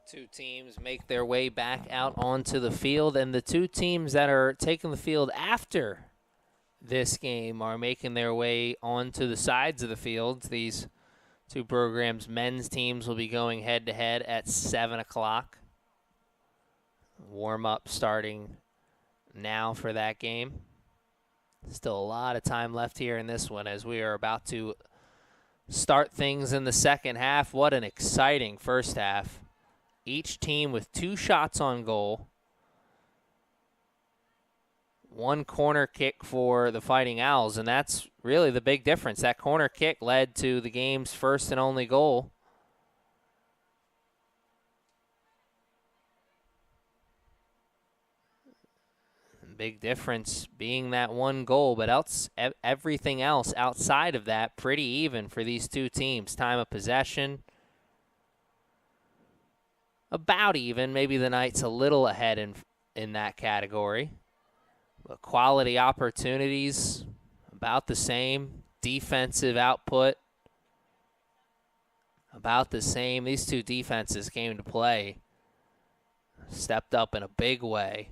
Two teams make their way back out onto the field, and the two teams that are taking the field after this game are making their way onto the sides of the field. These two programs' men's teams will be going head-to-head at 7 o'clock. Warm-up starting now for that game. Still a lot of time left here in this one as we are about to start things in the second half. What an exciting first half. Each team with 2 shots on goal. 1 corner kick for the Fighting Owls, and that's really the big difference. That corner kick led to the game's first and only goal. Big difference being that 1 goal, but everything else outside of that pretty even for these two teams. Time of possession, about even. Maybe the Knights a little ahead in that category. But quality opportunities, about the same. Defensive output, about the same. These two defenses came to play, stepped up in a big way.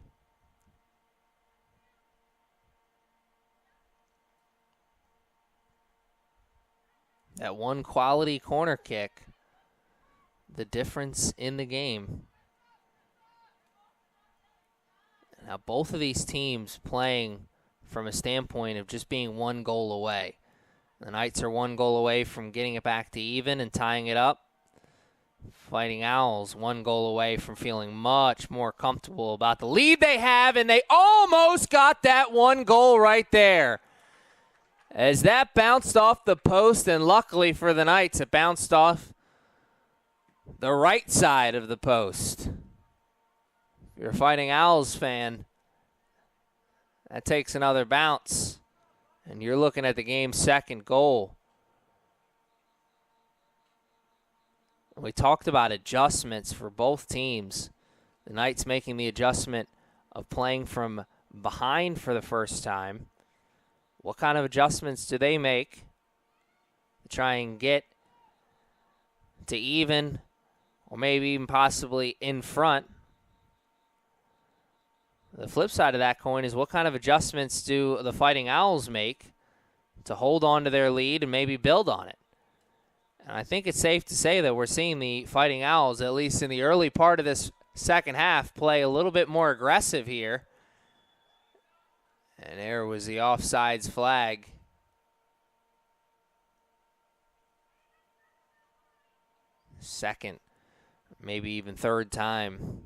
That 1 quality corner kick, the difference in the game. Now, both of these teams playing from a standpoint of just being 1 goal away. The Knights are 1 goal away from getting it back to even and tying it up. Fighting Owls 1 goal away from feeling much more comfortable about the lead they have, and they almost got that 1 goal right there. As that bounced off the post, and luckily for the Knights, it bounced off the right side of the post. If you're a Fighting Owls fan, that takes another bounce, and you're looking at the game's 2nd goal. We talked about adjustments for both teams. The Knights making the adjustment of playing from behind for the first time. What kind of adjustments do they make to try and get to even, or maybe even possibly in front? The flip side of that coin is what kind of adjustments do the Fighting Owls make to hold on to their lead and maybe build on it? And I think it's safe to say that we're seeing the Fighting Owls, at least in the early part of this second half, play a little bit more aggressive here. And there was the offsides flag. Second, maybe even third time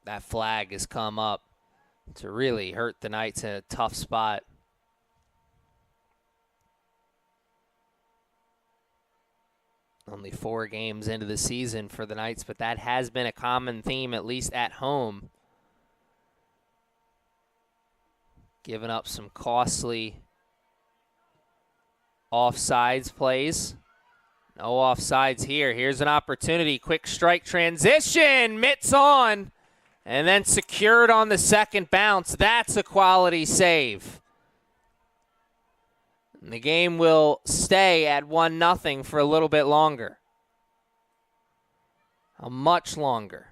that flag has come up to really hurt the Knights in a tough spot. Only 4 games into the season for the Knights, but that has been a common theme, at least at home. Giving up some costly offsides plays. No offsides here. Here's an opportunity. Quick strike transition. Mitts on. And then secured on the second bounce. That's a quality save. And the game will stay at 1-0 for a little bit longer. Much longer.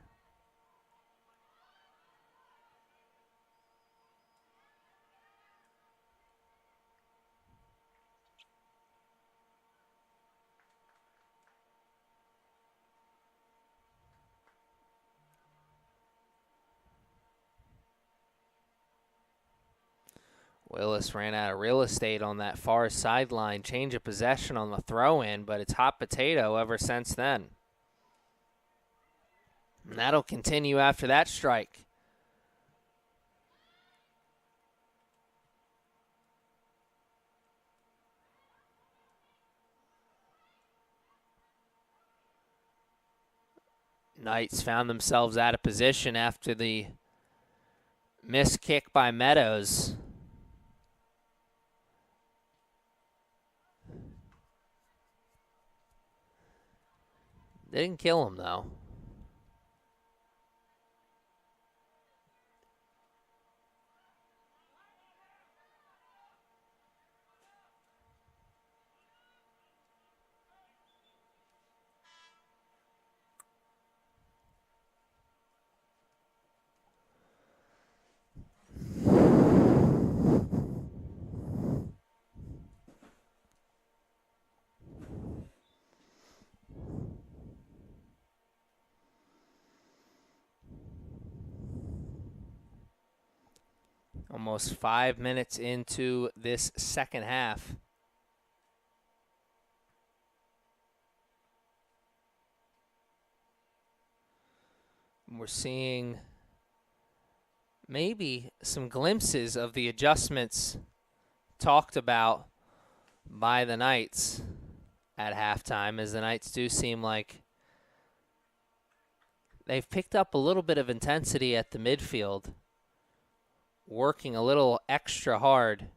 Willis ran out of real estate on that far sideline. Change of possession on the throw-in, but it's hot potato ever since then. And that'll continue after that strike. Knights found themselves out of position after the missed kick by Meadows. They didn't kill him, though. Almost 5 minutes into this second half. We're seeing maybe some glimpses of the adjustments talked about by the Knights at halftime, as the Knights do seem like they've picked up a little bit of intensity at the midfield, working a little extra hard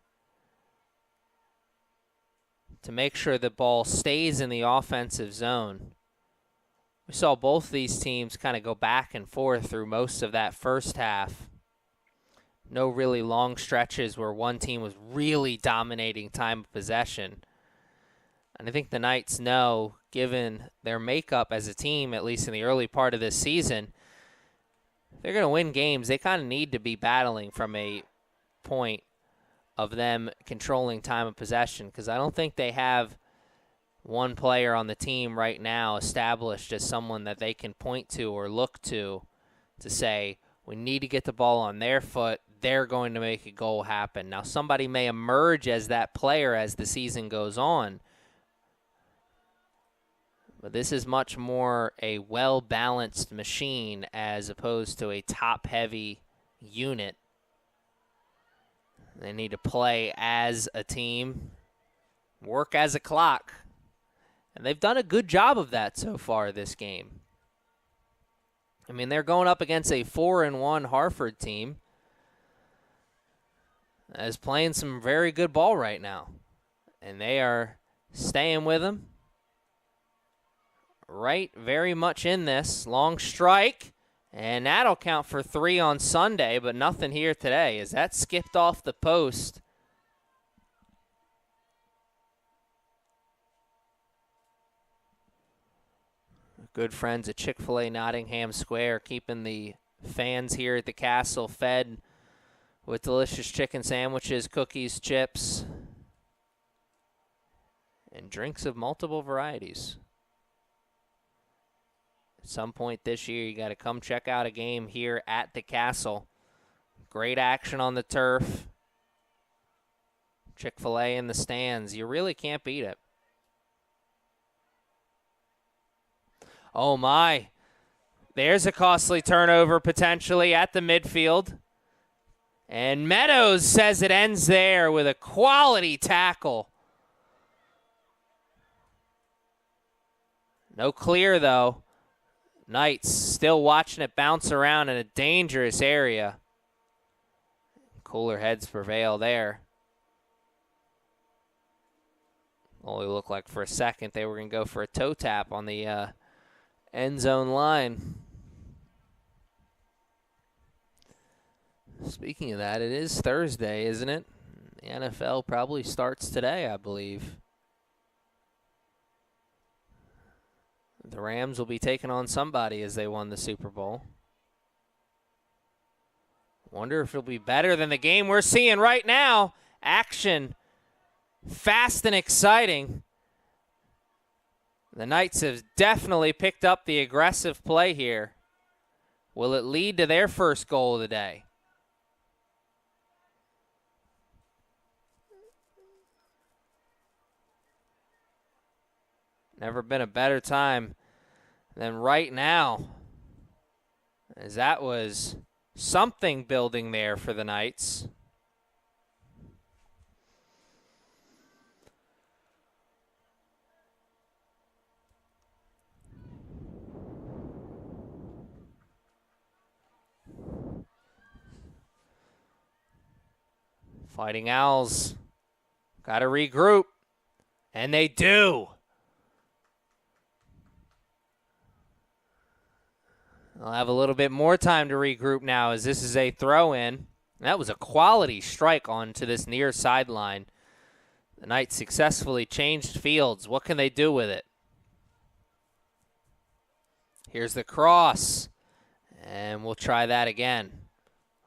to make sure the ball stays in the offensive zone. We saw both these teams kind of go back and forth through most of that first half. No really long stretches where one team was really dominating time of possession. And I think the Knights know, given their makeup as a team, at least in the early part of this season, they're going to win games. They kind of need to be battling from a point of them controlling time of possession, because I don't think they have one player on the team right now established as someone that they can point to or look to say, we need to get the ball on their foot. They're going to make a goal happen. Now, somebody may emerge as that player as the season goes on, but this is much more a well-balanced machine as opposed to a top-heavy unit. They need to play as a team, work as a clock, and they've done a good job of that so far this game. I mean, they're going up against a 4-1 Harford team that is playing some very good ball right now, and they are staying with them. Right, very much in this. Long strike, and that'll count for 3 on Sunday, but nothing here today as that skipped off the post. Good friends at Chick-fil-A Nottingham Square keeping the fans here at the Castle fed with delicious chicken sandwiches, cookies, chips, and drinks of multiple varieties. At some point this year, you got to come check out a game here at the Castle. Great action on the turf. Chick-fil-A in the stands. You really can't beat it. Oh, my. There's a costly turnover potentially at the midfield. And Meadows says it ends there with a quality tackle. No clear, though. Knights still watching it bounce around in a dangerous area. Cooler heads prevail there. Only looked like for a second they were going to go for a toe tap on the end zone line. Speaking of that, it is Thursday, isn't it? The NFL probably starts today, I believe. The Rams will be taking on somebody as they won the Super Bowl. Wonder if it'll be better than the game we're seeing right now. Action, fast and exciting. The Knights have definitely picked up the aggressive play here. Will it lead to their first goal of the day? Never been a better time than right now, as that was something building there for the Knights. Fighting Owls got to regroup, and they do. I'll have a little bit more time to regroup now as this is a throw-in. That was a quality strike onto this near sideline. The Knights successfully changed fields. What can they do with it? Here's the cross, and we'll try that again.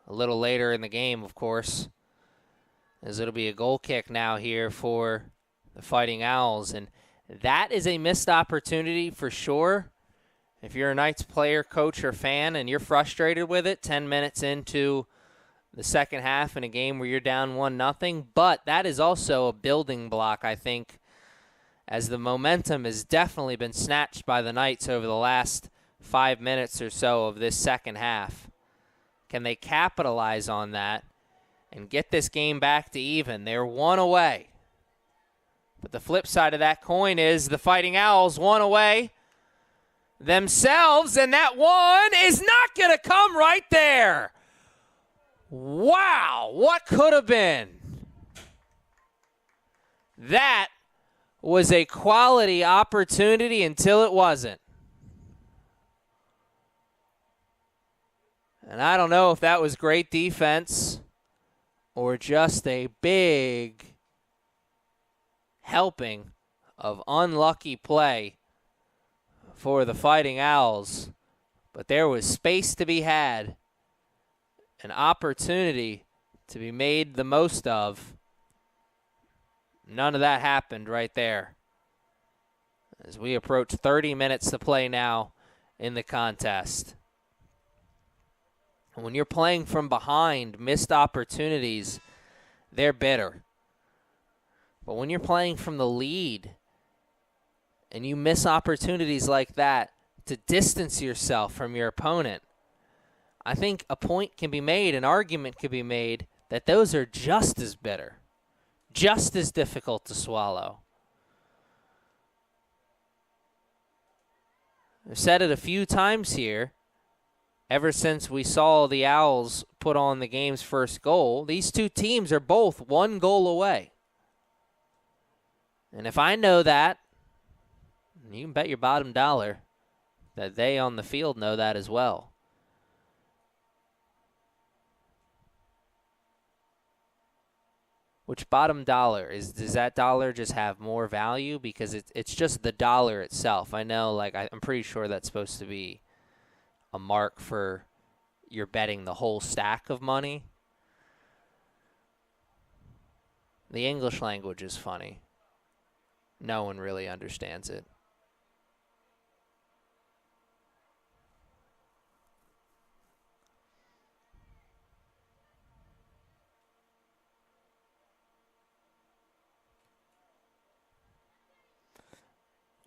A little later in the game, of course, as it'll be a goal kick now here for the Fighting Owls. And that is a missed opportunity for sure. If you're a Knights player, coach, or fan, and you're frustrated with it 10 minutes into the second half in a game where you're down 1-0, but that is also a building block, I think, as the momentum has definitely been snatched by the Knights over the last 5 minutes or so of this second half. Can they capitalize on that and get this game back to even? They're 1 away. But the flip side of that coin is the Fighting Owls 1 away themselves, and that one is not going to come right there. Wow, what could have been? That was a quality opportunity until it wasn't. And I don't know if that was great defense or just a big helping of unlucky play for the Fighting Owls. But there was space to be had, an opportunity to be made the most of. None of that happened right there. As we approach 30 minutes to play now in the contest. When you're playing from behind, missed opportunities, they're bitter. But when you're playing from the lead and you miss opportunities like that to distance yourself from your opponent, I think a point can be made, an argument can be made that those are just as bitter, just as difficult to swallow. I've said it a few times here. Ever since we saw the Owls put on the game's first goal, these two teams are both 1 goal away. And if I know that, you can bet your bottom dollar that they on the field know that as well. Which bottom dollar? Does that dollar just have more value? Because it's just the dollar itself. I know, I'm pretty sure that's supposed to be a mark for you're betting the whole stack of money. The English language is funny. No one really understands it.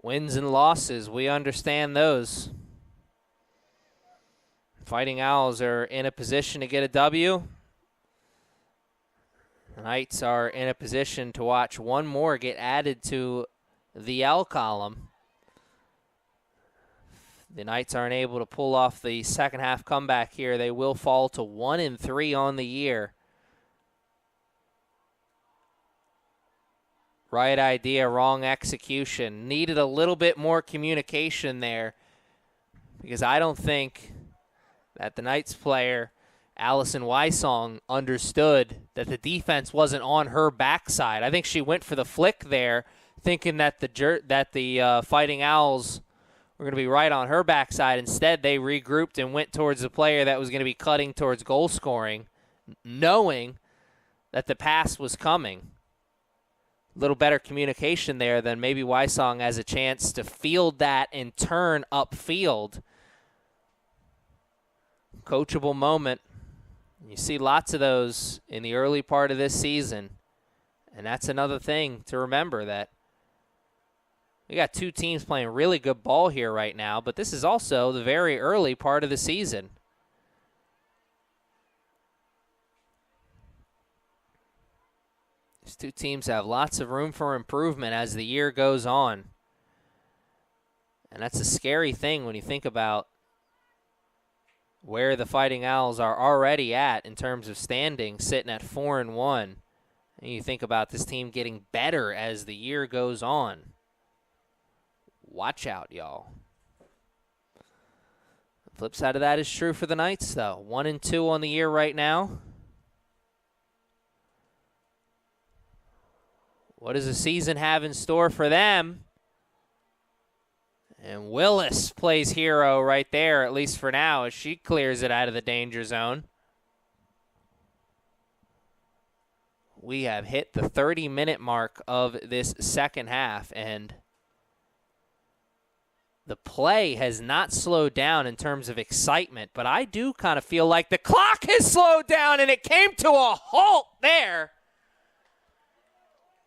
Wins and losses, we understand those. Fighting Owls are in a position to get a W. The Knights are in a position to watch one more get added to the L column. The Knights aren't able to pull off the second half comeback here. They will fall to 1-3 on the year. Right idea, wrong execution. Needed a little bit more communication there, because I don't think that the Knights player, Allison Wysong, understood that the defense wasn't on her backside. I think she went for the flick there, thinking that the Fighting Owls were going to be right on her backside. Instead, they regrouped and went towards the player that was going to be cutting towards goal scoring, knowing that the pass was coming. A little better communication there than maybe Wysong has a chance to field that and turn upfield. Coachable moment. You see lots of those in the early part of this season. And that's another thing to remember, that we got two teams playing really good ball here right now, but this is also the very early part of the season. These two teams have lots of room for improvement as the year goes on. And that's a scary thing when you think about where the Fighting Owls are already at in terms of standing, sitting at 4-1. And you think about this team getting better as the year goes on. Watch out, y'all. The flip side of that is true for the Knights, though. 1-2 on the year right now. What does the season have in store for them? And Willis plays hero right there, at least for now, as she clears it out of the danger zone. We have hit the 30-minute mark of this second half, and the play has not slowed down in terms of excitement, but I do kind of feel like the clock has slowed down, and it came to a halt there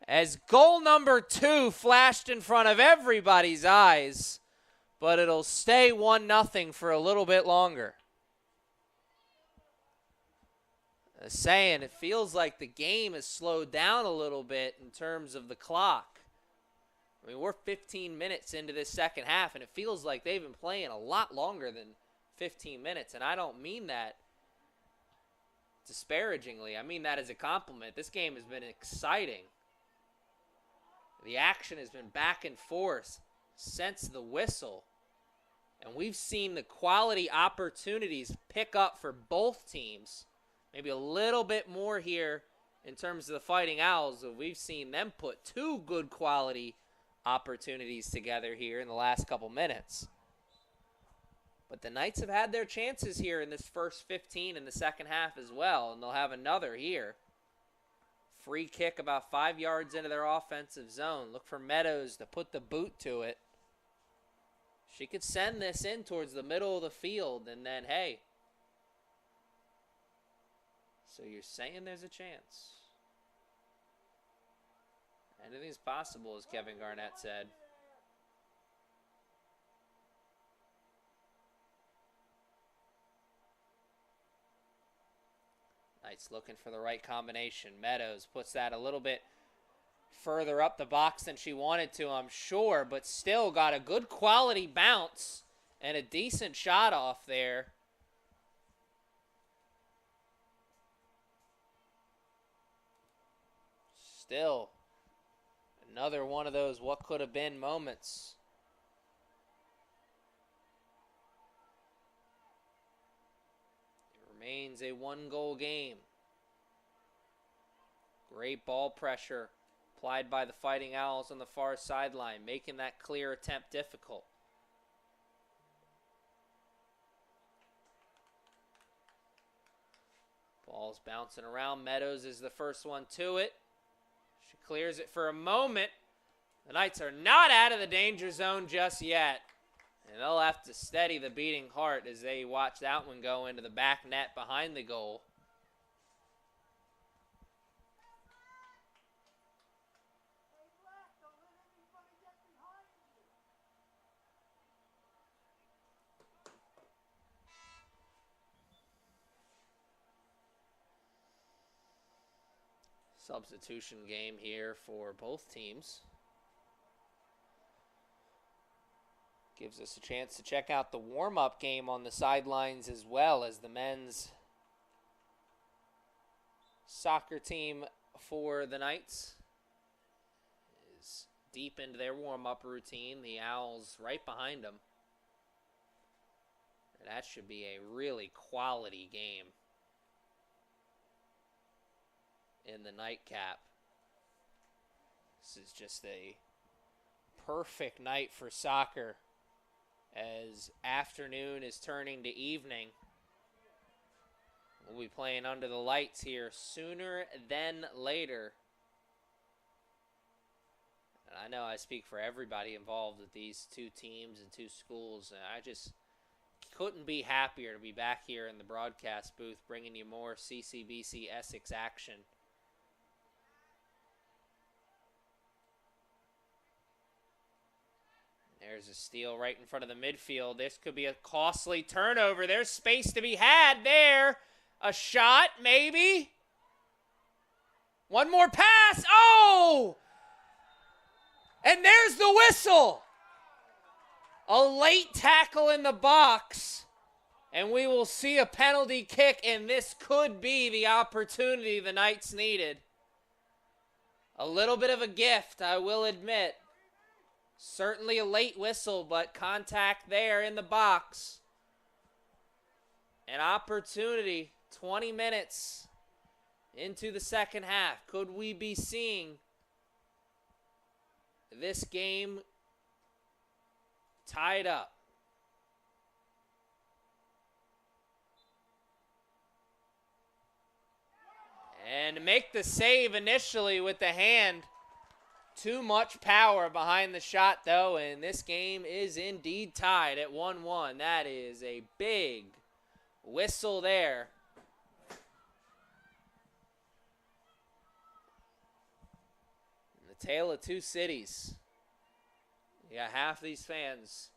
as goal number 2 flashed in front of everybody's eyes, but it'll stay 1-0 for a little bit longer. Saying it feels like the game has slowed down a little bit in terms of the clock. I mean, we're 15 minutes into this second half, and it feels like they've been playing a lot longer than 15 minutes, and I don't mean that disparagingly. I mean that as a compliment. This game has been exciting. The action has been back and forth since the whistle, and we've seen the quality opportunities pick up for both teams. Maybe a little bit more here in terms of the Fighting Owls. We've seen them put 2 good quality opportunities together here in the last couple minutes. But the Knights have had their chances here in this first 15 in the second half as well, and they'll have another here. Free kick about 5 yards into their offensive zone. Look for Meadows to put the boot to it. She could send this in towards the middle of the field, and then, hey. So you're saying there's a chance. Anything's possible, as Kevin Garnett said. Knights looking for the right combination. Meadows puts that a little bit further up the box than she wanted to, I'm sure, but still got a good quality bounce and a decent shot off there. Still, another one of those what could have been moments. It remains a 1-goal game. Great ball pressure applied by the Fighting Owls on the far sideline, making that clear attempt difficult. Ball's bouncing around. Meadows is the first one to it. She clears it for a moment. The Knights are not out of the danger zone just yet. And they'll have to steady the beating heart as they watch that one go into the back net behind the goal. Substitution game here for both teams. Gives us a chance to check out the warm-up game on the sidelines as well, as the men's soccer team for the Knights is deep into their warm-up routine. The Owls right behind them. That should be a really quality game in the nightcap. This is just a perfect night for soccer as afternoon is turning to evening. We'll be playing under the lights here sooner than later. And I know I speak for everybody involved with these 2 teams and 2 schools. And I just couldn't be happier to be back here in the broadcast booth bringing you more CCBC Essex action. There's a steal right in front of the midfield. This could be a costly turnover. There's space to be had there. A shot, maybe. One more pass. Oh! And there's the whistle. A late tackle in the box. And we will see a penalty kick, and this could be the opportunity the Knights needed. A little bit of a gift, I will admit. Certainly a late whistle, but contact there in the box. An opportunity, 20 minutes into the second half. Could we be seeing this game tied up? And make the save initially with the hand Too much power behind the shot, though, and this game is indeed tied at 1-1. That is a big whistle there. The tale of two cities. You got half these fans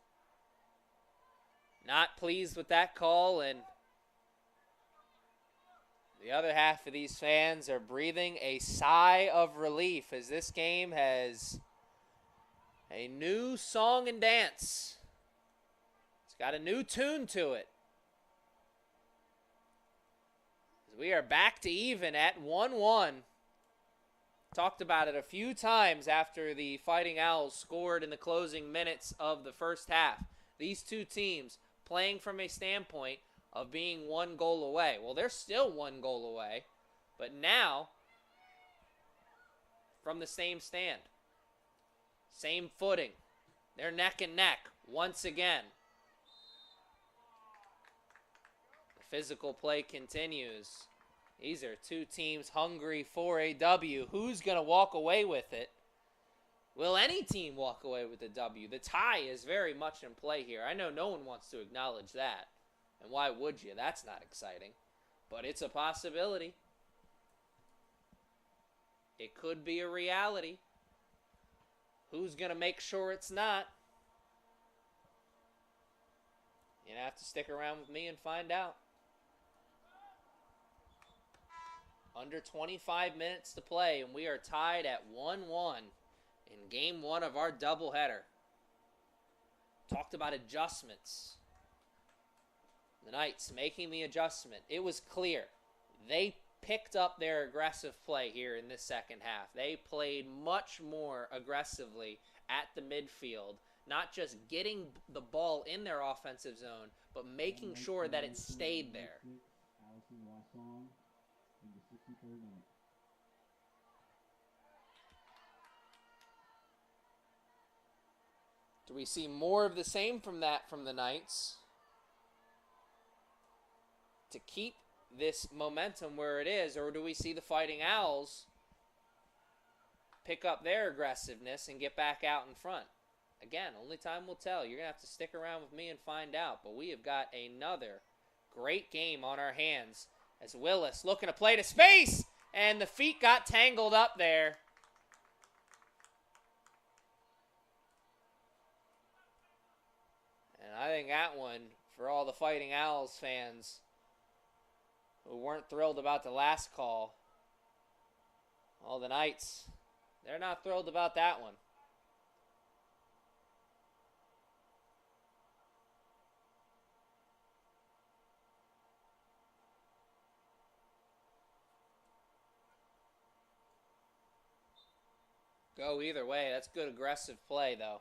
not pleased with that call, and the other half of these fans are breathing a sigh of relief as this game has a new song and dance. It's got a new tune to it. We are back to even at 1-1. Talked about it a few times after the Fighting Owls scored in the closing minutes of the first half. These two teams playing from a standpoint of being one goal away. Well, they're still one goal away, but now from the same stand, same footing. They're neck and neck once again. The physical play continues. These are two teams hungry for a W. Who's going to walk away with it? Will any team walk away with the W? The tie is very much in play here. I know no one wants to acknowledge that. And why would you? That's not exciting. But it's a possibility. It could be a reality. Who's going to make sure it's not? You're going to have to stick around with me and find out. Under 25 minutes to play, and we are tied at 1-1 in game one of our doubleheader. Talked about adjustments. The Knights making the adjustment. It was clear. They picked up their aggressive play here in this second half. They played much more aggressively at the midfield, not just getting the ball in their offensive zone, but making sure that it stayed there. Do we see more of the same from the Knights to keep this momentum where it is, or do we see the Fighting Owls pick up their aggressiveness and get back out in front? Again, only time will tell. You're going to have to stick around with me and find out, but we have got another great game on our hands as Willis looking to play to space, and the feet got tangled up there. And I think that one, for all the Fighting Owls fans who weren't thrilled about the last call, all the Knights, they're not thrilled about that one. Go either way. That's good aggressive play, though.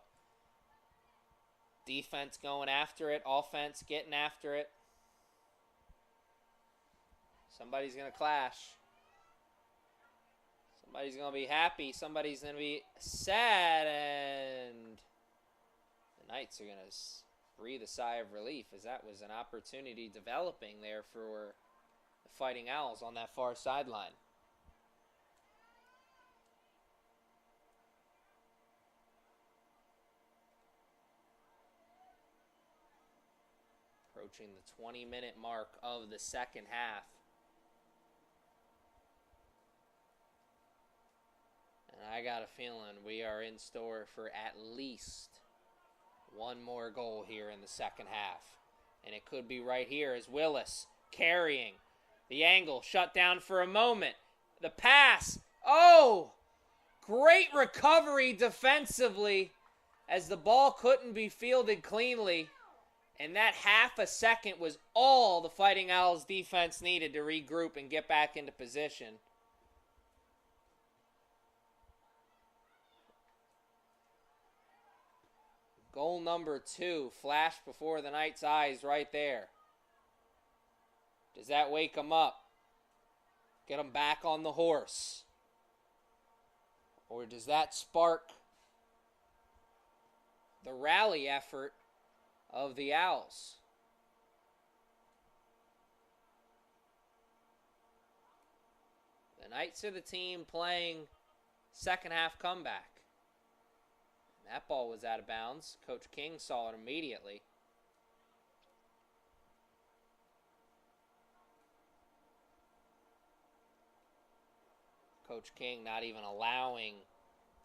Defense going after it. Offense getting after it. Somebody's going to clash. Somebody's going to be happy. Somebody's going to be sad. And the Knights are going to breathe a sigh of relief, as that was an opportunity developing there for the Fighting Owls on that far sideline. Approaching the 20-minute mark of the second half. And I got a feeling we are in store for at least one more goal here in the second half. And it could be right here as Willis carrying the angle, shut down for a moment. The pass. Oh! Great recovery defensively as the ball couldn't be fielded cleanly. And that half a second was all the Fighting Owls defense needed to regroup and get back into position. Goal number 2 flashed before the Knights' eyes right there. Does that wake them up? Get them back on the horse? Or does that spark the rally effort of the Owls? The Knights are the team playing second half comeback. That ball was out of bounds. Coach King saw it immediately. Coach King not even allowing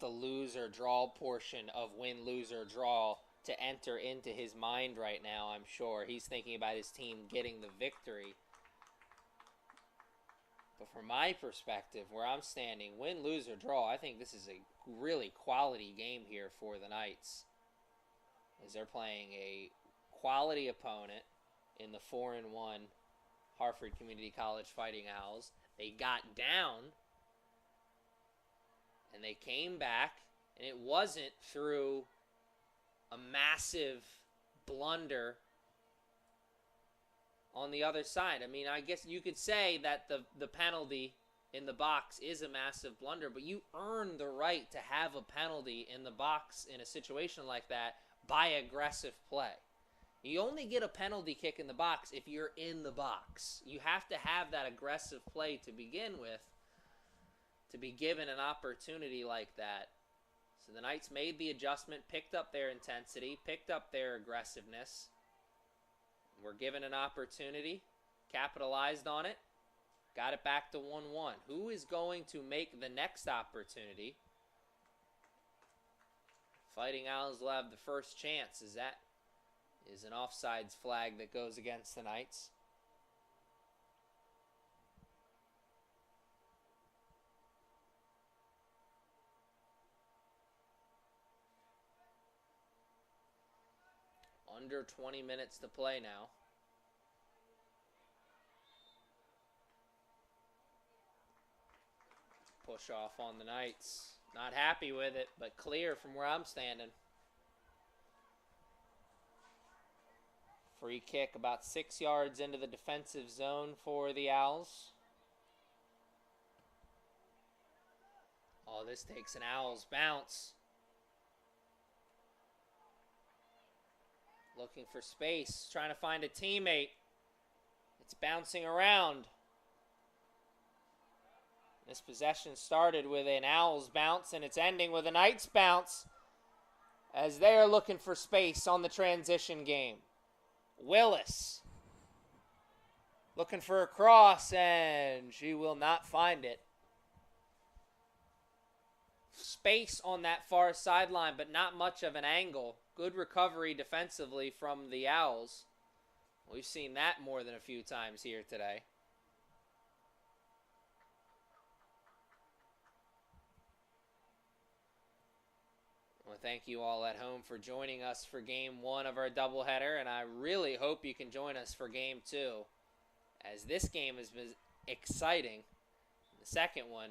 the loser draw portion of win, loser, draw to enter into his mind right now, I'm sure. He's thinking about his team getting the victory. But from my perspective, where I'm standing, win, lose, or draw, I think this is a really quality game here for the Knights, as they're playing a quality opponent in the 4-1 Harford Community College Fighting Owls. They got down, and they came back, and it wasn't through a massive blunder on the other side. I mean, I guess you could say that the penalty in the box is a massive blunder, but you earn the right to have a penalty in the box in a situation like that by aggressive play. You only get a penalty kick in the box if you're in the box. You have to have that aggressive play to begin with to be given an opportunity like that. So the Knights made the adjustment, picked up their intensity, picked up their aggressiveness. Were given an opportunity, capitalized on it, got it back to 1-1. Who is going to make the next opportunity? Fighting Owls will have the first chance, as that is an offsides flag that goes against the Knights. Under 20 minutes to play now. Push off on the Knights. Not happy with it, but clear from where I'm standing. Free kick about 6 yards into the defensive zone for the Owls. Oh, this takes an Owls bounce. Looking for space, trying to find a teammate. It's bouncing around. This possession started with an Owls bounce, and it's ending with a Knights bounce as they are looking for space on the transition game. Willis looking for a cross, and she will not find it. Space on that far sideline, but not much of an angle. Good recovery defensively from the Owls. We've seen that more than a few times here today. Well, thank you all at home for joining us for Game 1 of our doubleheader, and I really hope you can join us for Game 2, as this game has been exciting. The second one,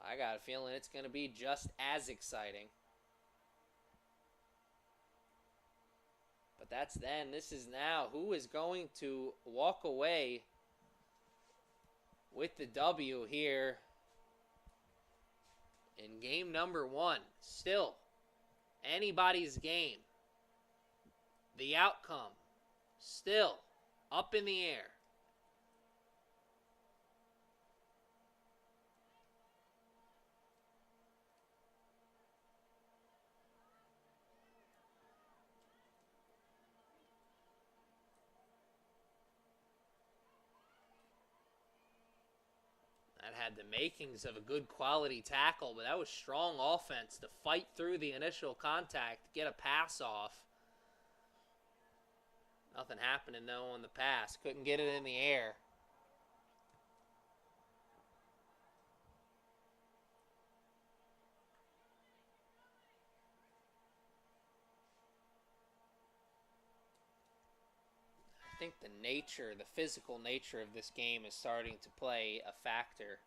I got a feeling it's going to be just as exciting. But that's then. This is now. Who is going to walk away with the W here in game number 1? Still, anybody's game. The outcome, still up in the air. That had the makings of a good quality tackle, but that was strong offense to fight through the initial contact, get a pass off. Nothing happening, though, on the pass. Couldn't get it in the air. I think the physical nature of this game is starting to play a factor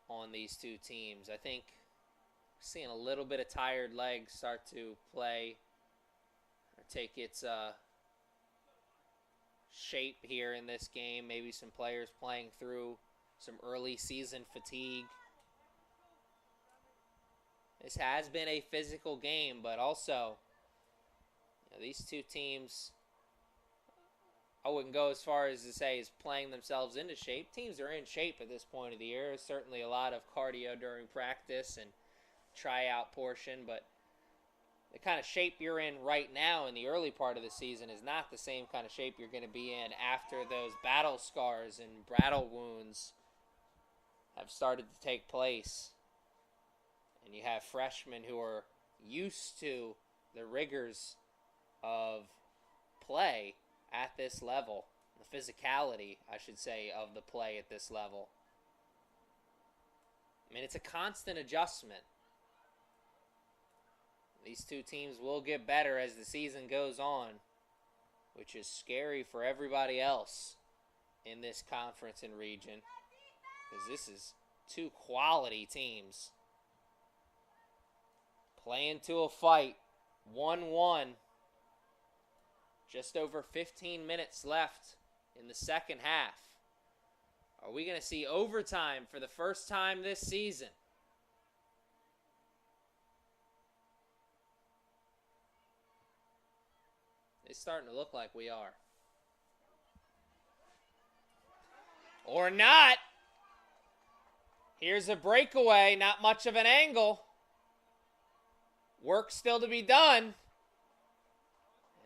on these two teams. I think seeing a little bit of tired legs start to play or take its shape here in this game. Maybe some players playing through some early season fatigue. This has been a physical game, but also these two teams, I wouldn't go as far as to say is playing themselves into shape. Teams are in shape at this point of the year. There's certainly a lot of cardio during practice and tryout portion, but the kind of shape you're in right now in the early part of the season is not the same kind of shape you're going to be in after those battle scars and battle wounds have started to take place. And you have freshmen who are used to the rigors of play at this level, the physicality, I should say, of the play at this level. I mean, it's a constant adjustment. These two teams will get better as the season goes on, which is scary for everybody else in this conference and region, because this is two quality teams playing to a fight. 1-1. Just over 15 minutes left in the second half. Are we going to see overtime for the first time this season? It's starting to look like we are. Or not. Here's a breakaway, not much of an angle. Work still to be done.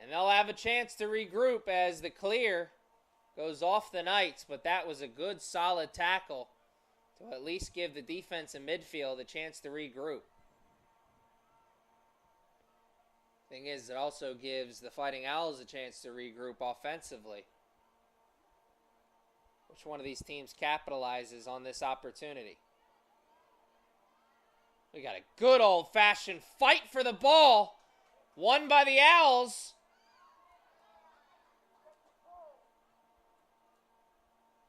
And they'll have a chance to regroup as the clear goes off the Knights. But that was a good, solid tackle to at least give the defense in midfield a chance to regroup. Thing is, it also gives the Fighting Owls a chance to regroup offensively. Which one of these teams capitalizes on this opportunity? We got a good old-fashioned fight for the ball. Won by the Owls.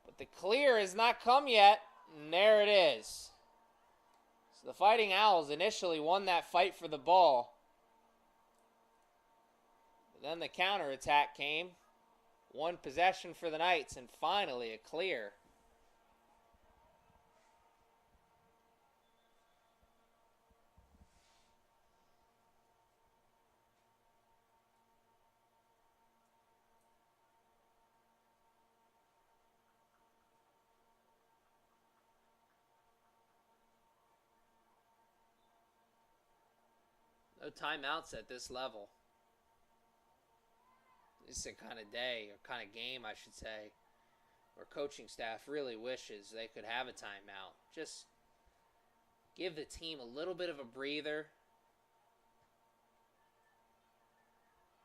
But the clear has not come yet, and there it is. So the Fighting Owls initially won that fight for the ball. But then the counterattack came. One possession for the Knights, and finally a clear. No timeouts at this level. This is the kind of day, or kind of game, I should say, where coaching staff really wishes they could have a timeout. Just give the team a little bit of a breather.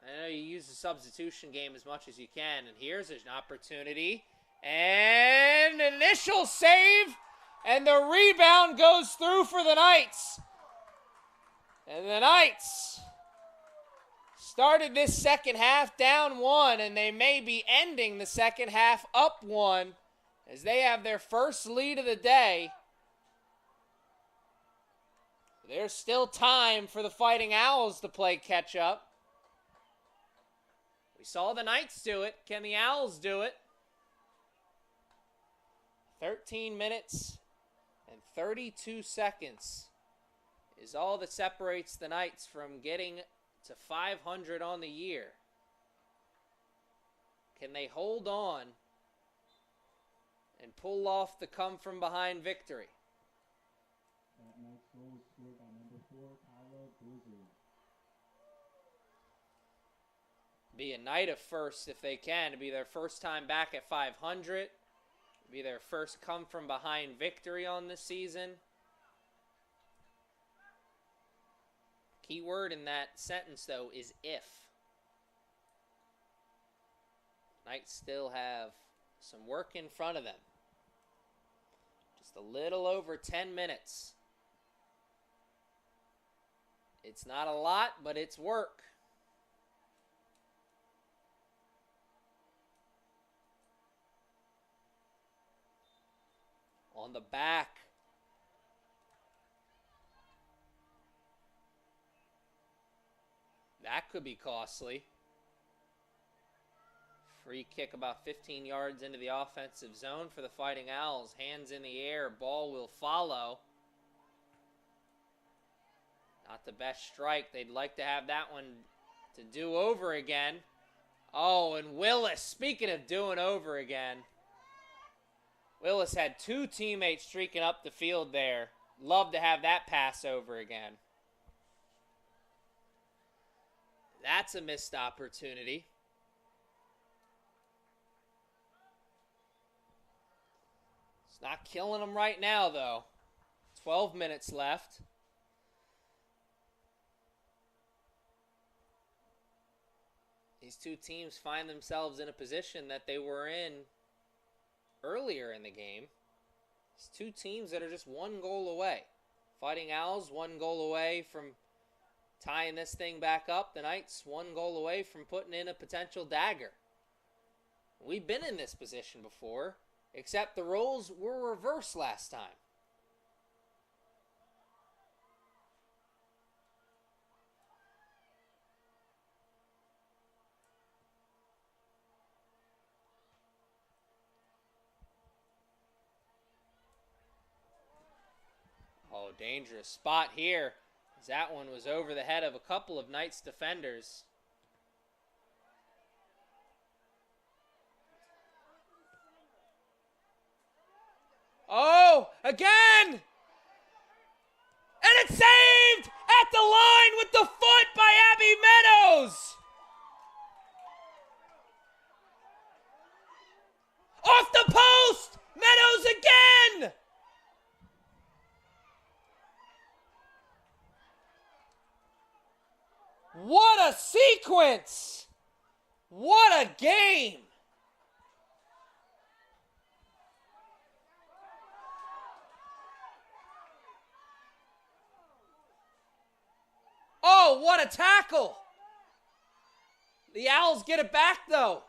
I know you use the substitution game as much as you can, and here's an opportunity. And initial save, and the rebound goes through for the Knights. And the Knights started this second half down 1, and they may be ending the second half up 1 as they have their first lead of the day. There's still time for the Fighting Owls to play catch up. We saw the Knights do it. Can the Owls do it? 13 minutes and 32 seconds is all that separates the Knights from getting to 500 on the year. Can they hold on and pull off the come-from-behind victory? That Knight's goal is scored by number 4, Kyla Boozer. Be a Knight of first if they can. It'd be their first time back at 500. It'd be their first come-from-behind victory on the season. Key word in that sentence, though, is if. Knights still have some work in front of them. Just a little over 10 minutes. It's not a lot, but it's work. On the back. That could be costly. Free kick about 15 yards into the offensive zone for the Fighting Owls. Hands in the air. Ball will follow. Not the best strike. They'd like to have that one to do over again. Oh, and Willis, speaking of doing over again, Willis had two teammates streaking up the field there. Love to have that pass over again. That's a missed opportunity. It's not killing them right now, though. 12 minutes left. These two teams find themselves in a position that they were in earlier in the game. It's two teams that are just one goal away. Fighting Owls, one goal away from tying this thing back up. The Knights, one goal away from putting in a potential dagger. We've been in this position before, except the roles were reversed last time. Oh, dangerous spot here. That one was over the head of a couple of Knights defenders. Oh, again! And it's saved at the line with the foot by Abby Meadows! Off the post! Meadows again! What a sequence! What a game! Oh, what a tackle! The Owls get it back, though.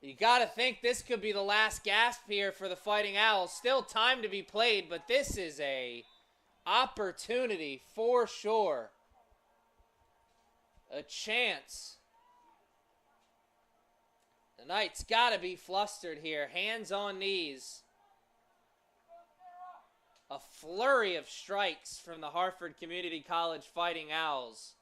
You got to think this could be the last gasp here for the Fighting Owls. Still time to be played, but this is a opportunity for sure. A chance. The Knights got to be flustered here. Hands on knees. A flurry of strikes from the Harford Community College Fighting Owls.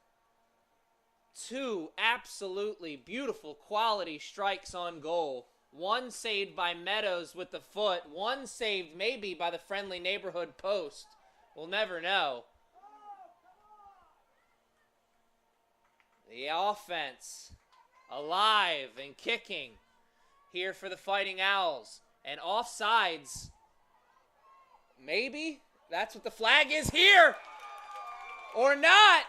Two absolutely beautiful quality strikes on goal. One saved by Meadows with the foot. One saved maybe by the friendly neighborhood post. We'll never know. The offense alive and kicking here for the Fighting Owls. And offsides. Maybe that's what the flag is here. Or not.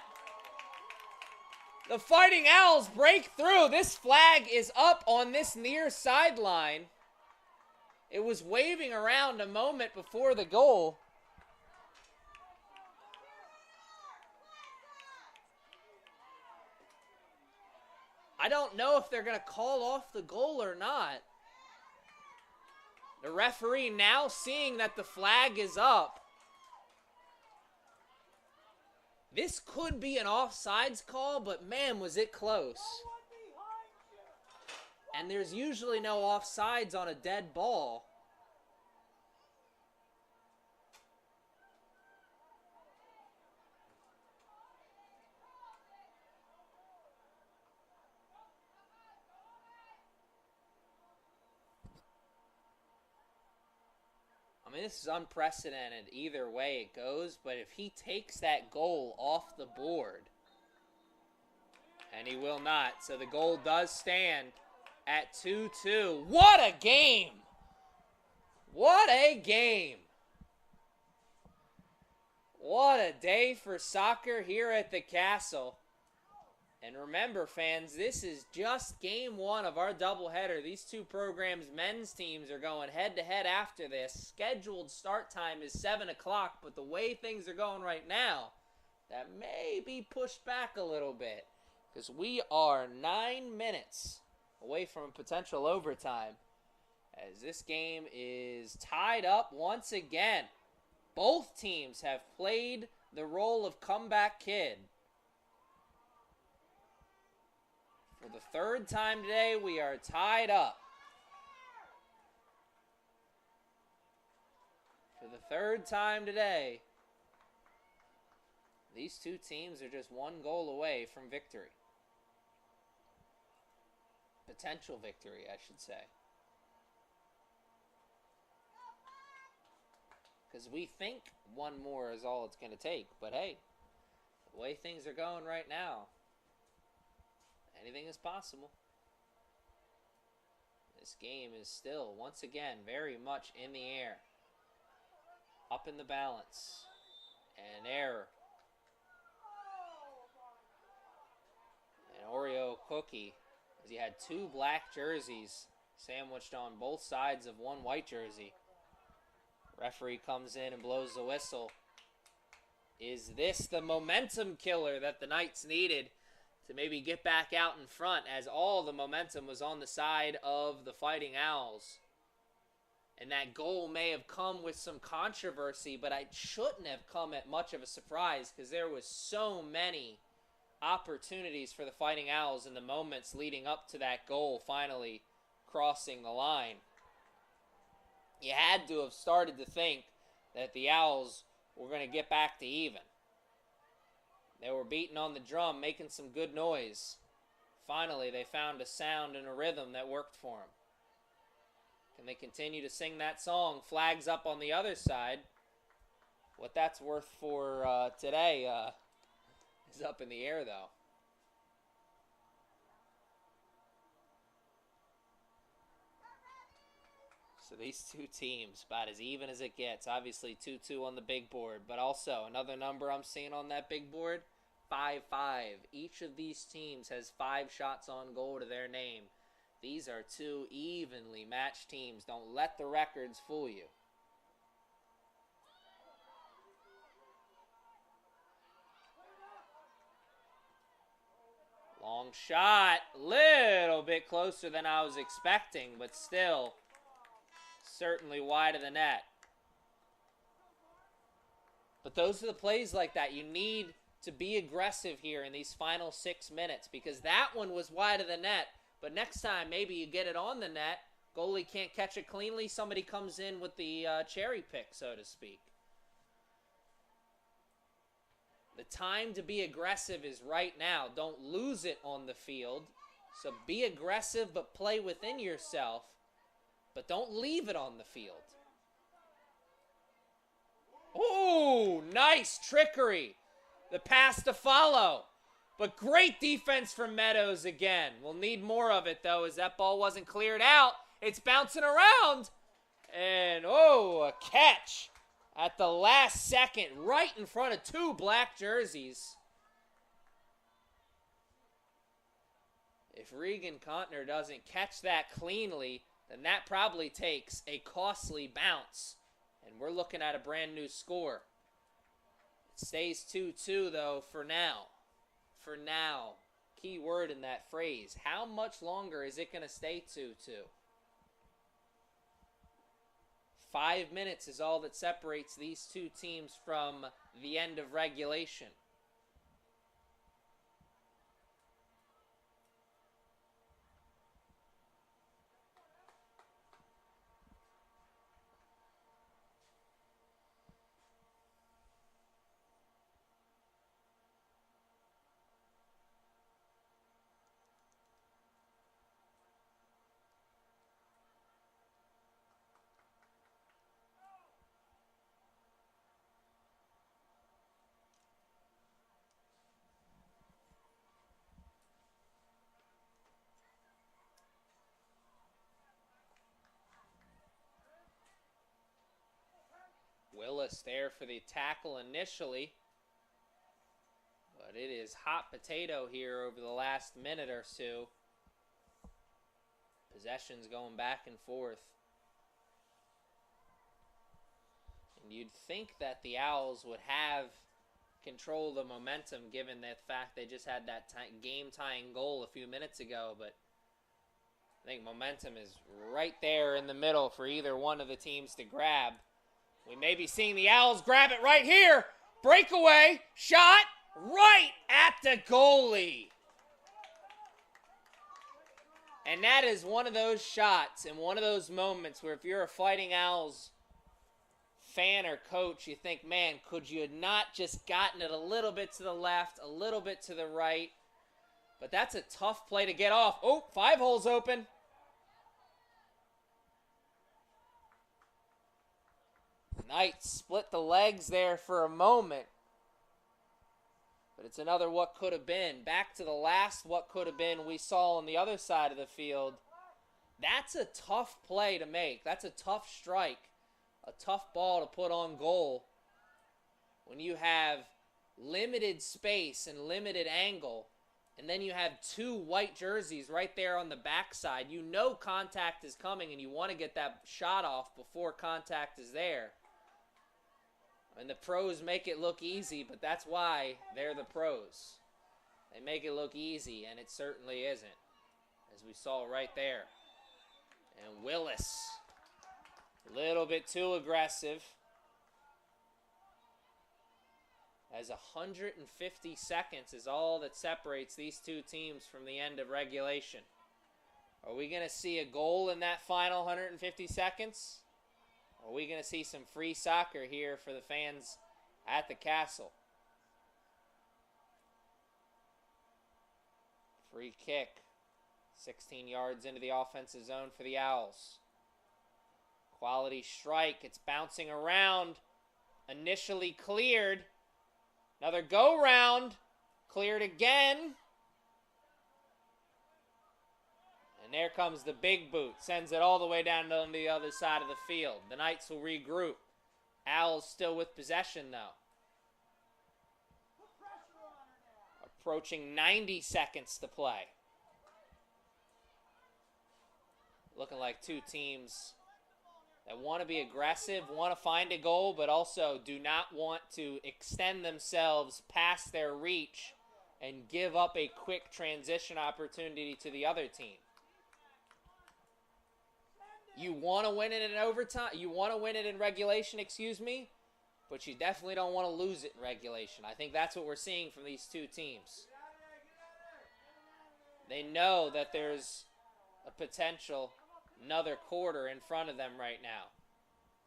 The Fighting Owls break through. This flag is up on this near sideline. It was waving around a moment before the goal. I don't know if they're going to call off the goal or not. The referee now seeing that the flag is up. This could be an offsides call, but man, was it close. And there's usually no offsides on a dead ball. I mean, this is unprecedented either way it goes, but if he takes that goal off the board, and he will not, so the goal does stand at 2-2. What a game! What a game! What a day for soccer here at the Castle. And remember, fans, this is just game one of our doubleheader. These two programs' men's teams are going head-to-head after this. Scheduled start time is 7 o'clock, but the way things are going right now, that may be pushed back a little bit because we are 9 minutes away from potential overtime as this game is tied up once again. Both teams have played the role of comeback kid. For the third time today, we are tied up. For the third time today, these two teams are just one goal away from victory. Potential victory, I should say. because we think one more is all it's going to take. But hey, the way things are going right now, anything is possible. This game is still, once again, very much in the air. Up in the balance. And error. An Oreo cookie, as he had two black jerseys sandwiched on both sides of one white jersey. Referee comes in and blows the whistle. Is this the momentum killer that the Knights needed to maybe get back out in front, as all the momentum was on the side of the Fighting Owls? And that goal may have come with some controversy, but it shouldn't have come at much of a surprise, because there was so many opportunities for the Fighting Owls in the moments leading up to that goal finally crossing the line. You had to have started to think that the Owls were going to get back to even. They were beating on the drum, making some good noise. Finally, they found a sound and a rhythm that worked for them. Can they continue to sing that song? Flags up on the other side. What that's worth for today is up in the air, though. So these two teams, about as even as it gets. Obviously 2-2 on the big board, but also another number I'm seeing on that big board, 5-5. Each of these teams has 5 shots on goal to their name. These are two evenly matched teams. Don't let the records fool you. Long shot, little bit closer than I was expecting, but still certainly wide of the net. But those are the plays like that. You need to be aggressive here in these final 6 minutes, because that one was wide of the net. But next time, maybe you get it on the net. Goalie can't catch it cleanly. Somebody comes in with the cherry pick, so to speak. The time to be aggressive is right now. Don't lose it on the field. So be aggressive, but play within yourself. But don't leave it on the field. Oh, nice trickery. The pass to follow. But great defense from Meadows again. We'll need more of it, though, as that ball wasn't cleared out. It's bouncing around. And, a catch at the last second, right in front of 2 black jerseys. If Regan Contner doesn't catch that cleanly, then that probably takes a costly bounce. And we're looking at a brand new score. It stays 2-2, though, for now. For now. Key word in that phrase. How much longer is it going to stay 2-2? 5 minutes is all that separates these two teams from the end of regulation. Willis there for the tackle initially. But it is hot potato here over the last minute or so. Possessions going back and forth. And you'd think that the Owls would have control of the momentum, given the fact they just had that game-tying goal a few minutes ago. But I think momentum is right there in the middle for either one of the teams to grab. We may be seeing the Owls grab it right here. Breakaway, shot, right at the goalie. And that is one of those shots and one of those moments where if you're a Fighting Owls fan or coach, you think, man, could you have not just gotten it a little bit to the left, a little bit to the right? But that's a tough play to get off. Oh, 5 holes open. Knights split the legs there for a moment. But it's another what could have been. Back to the last what could have been we saw on the other side of the field. That's a tough play to make. That's a tough strike. A tough ball to put on goal when you have limited space and limited angle, and then you have two white jerseys right there on the backside. You know contact is coming, and you want to get that shot off before contact is there. And the pros make it look easy, but that's why they're the pros. They make it look easy, and it certainly isn't, as we saw right there. And Willis, a little bit too aggressive. As 150 seconds is all that separates these two teams from the end of regulation. Are we going to see a goal in that final 150 seconds? Are we going to see some free soccer here for the fans at the Castle? Free kick. 16 yards into the offensive zone for the Owls. Quality strike. It's bouncing around. Initially cleared. Another go round. Cleared again. And there comes the big boot. Sends it all the way down to the other side of the field. The Knights will regroup. Owls still with possession though. Approaching 90 seconds to play. Looking like two teams that want to be aggressive, want to find a goal, but also do not want to extend themselves past their reach and give up a quick transition opportunity to the other team. You want to win it in overtime, you want to win it in regulation, but you definitely don't want to lose it in regulation. I think that's what we're seeing from these two teams. They know that there's a potential another quarter in front of them right now.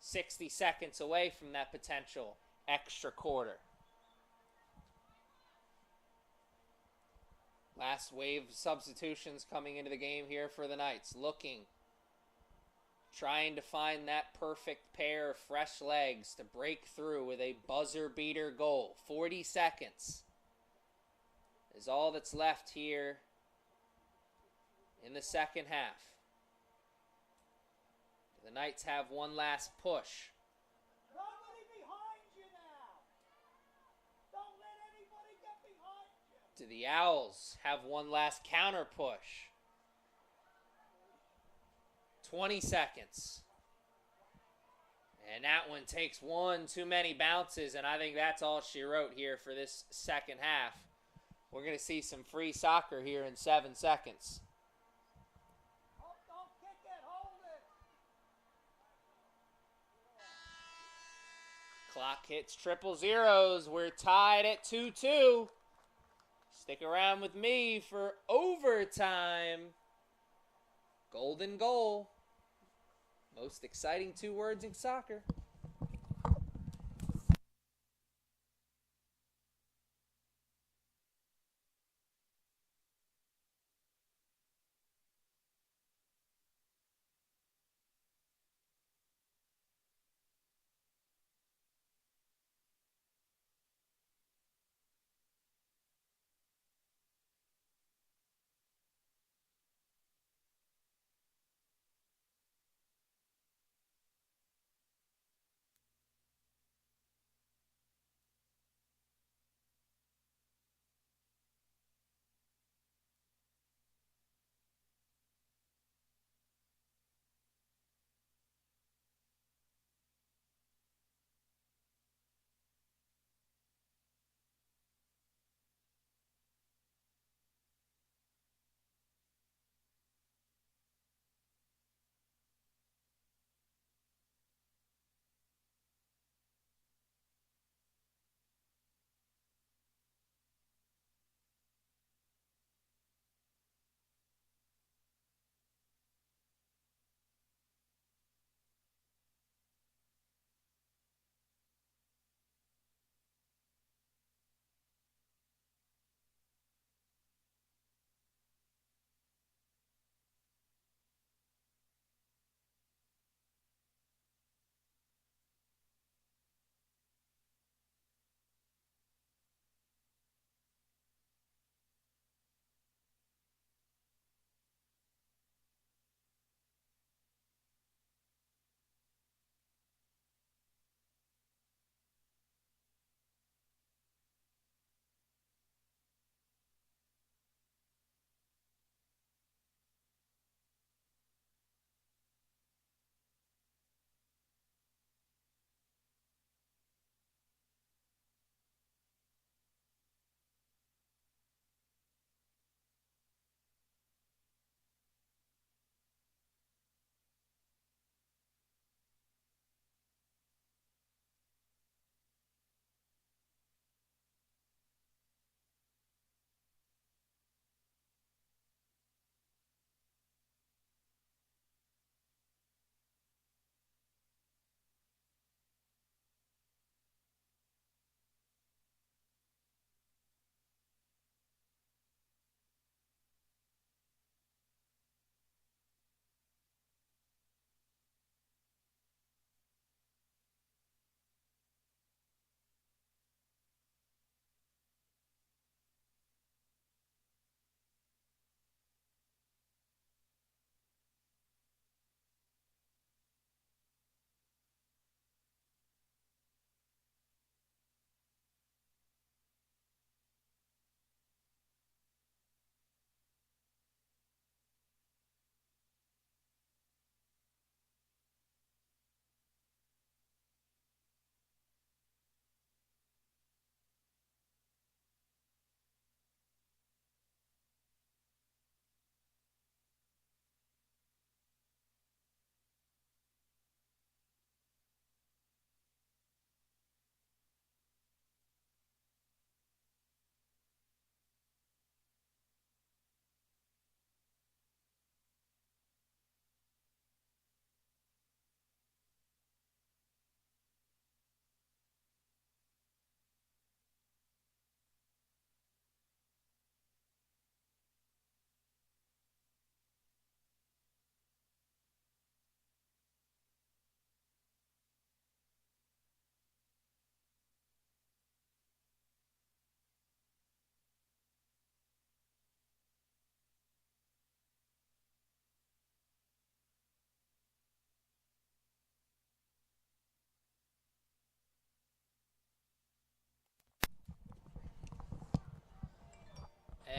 60 seconds away from that potential extra quarter. Last wave substitutions coming into the game here for the Knights. Trying to find that perfect pair of fresh legs to break through with a buzzer beater goal. 40 seconds is all that's left here in the second half. The Knights have one last push. Nobody behind you now. Don't let anybody get behind you. Do the Owls have one last counter push? 20 seconds. And that one takes one too many bounces, and I think that's all she wrote here for this second half. We're going to see some free soccer here in 7 seconds. Don't kick it, hold it. Clock hits triple zeros. We're tied at 2-2. Stick around with me for overtime. Golden goal. Most exciting 2 words in soccer.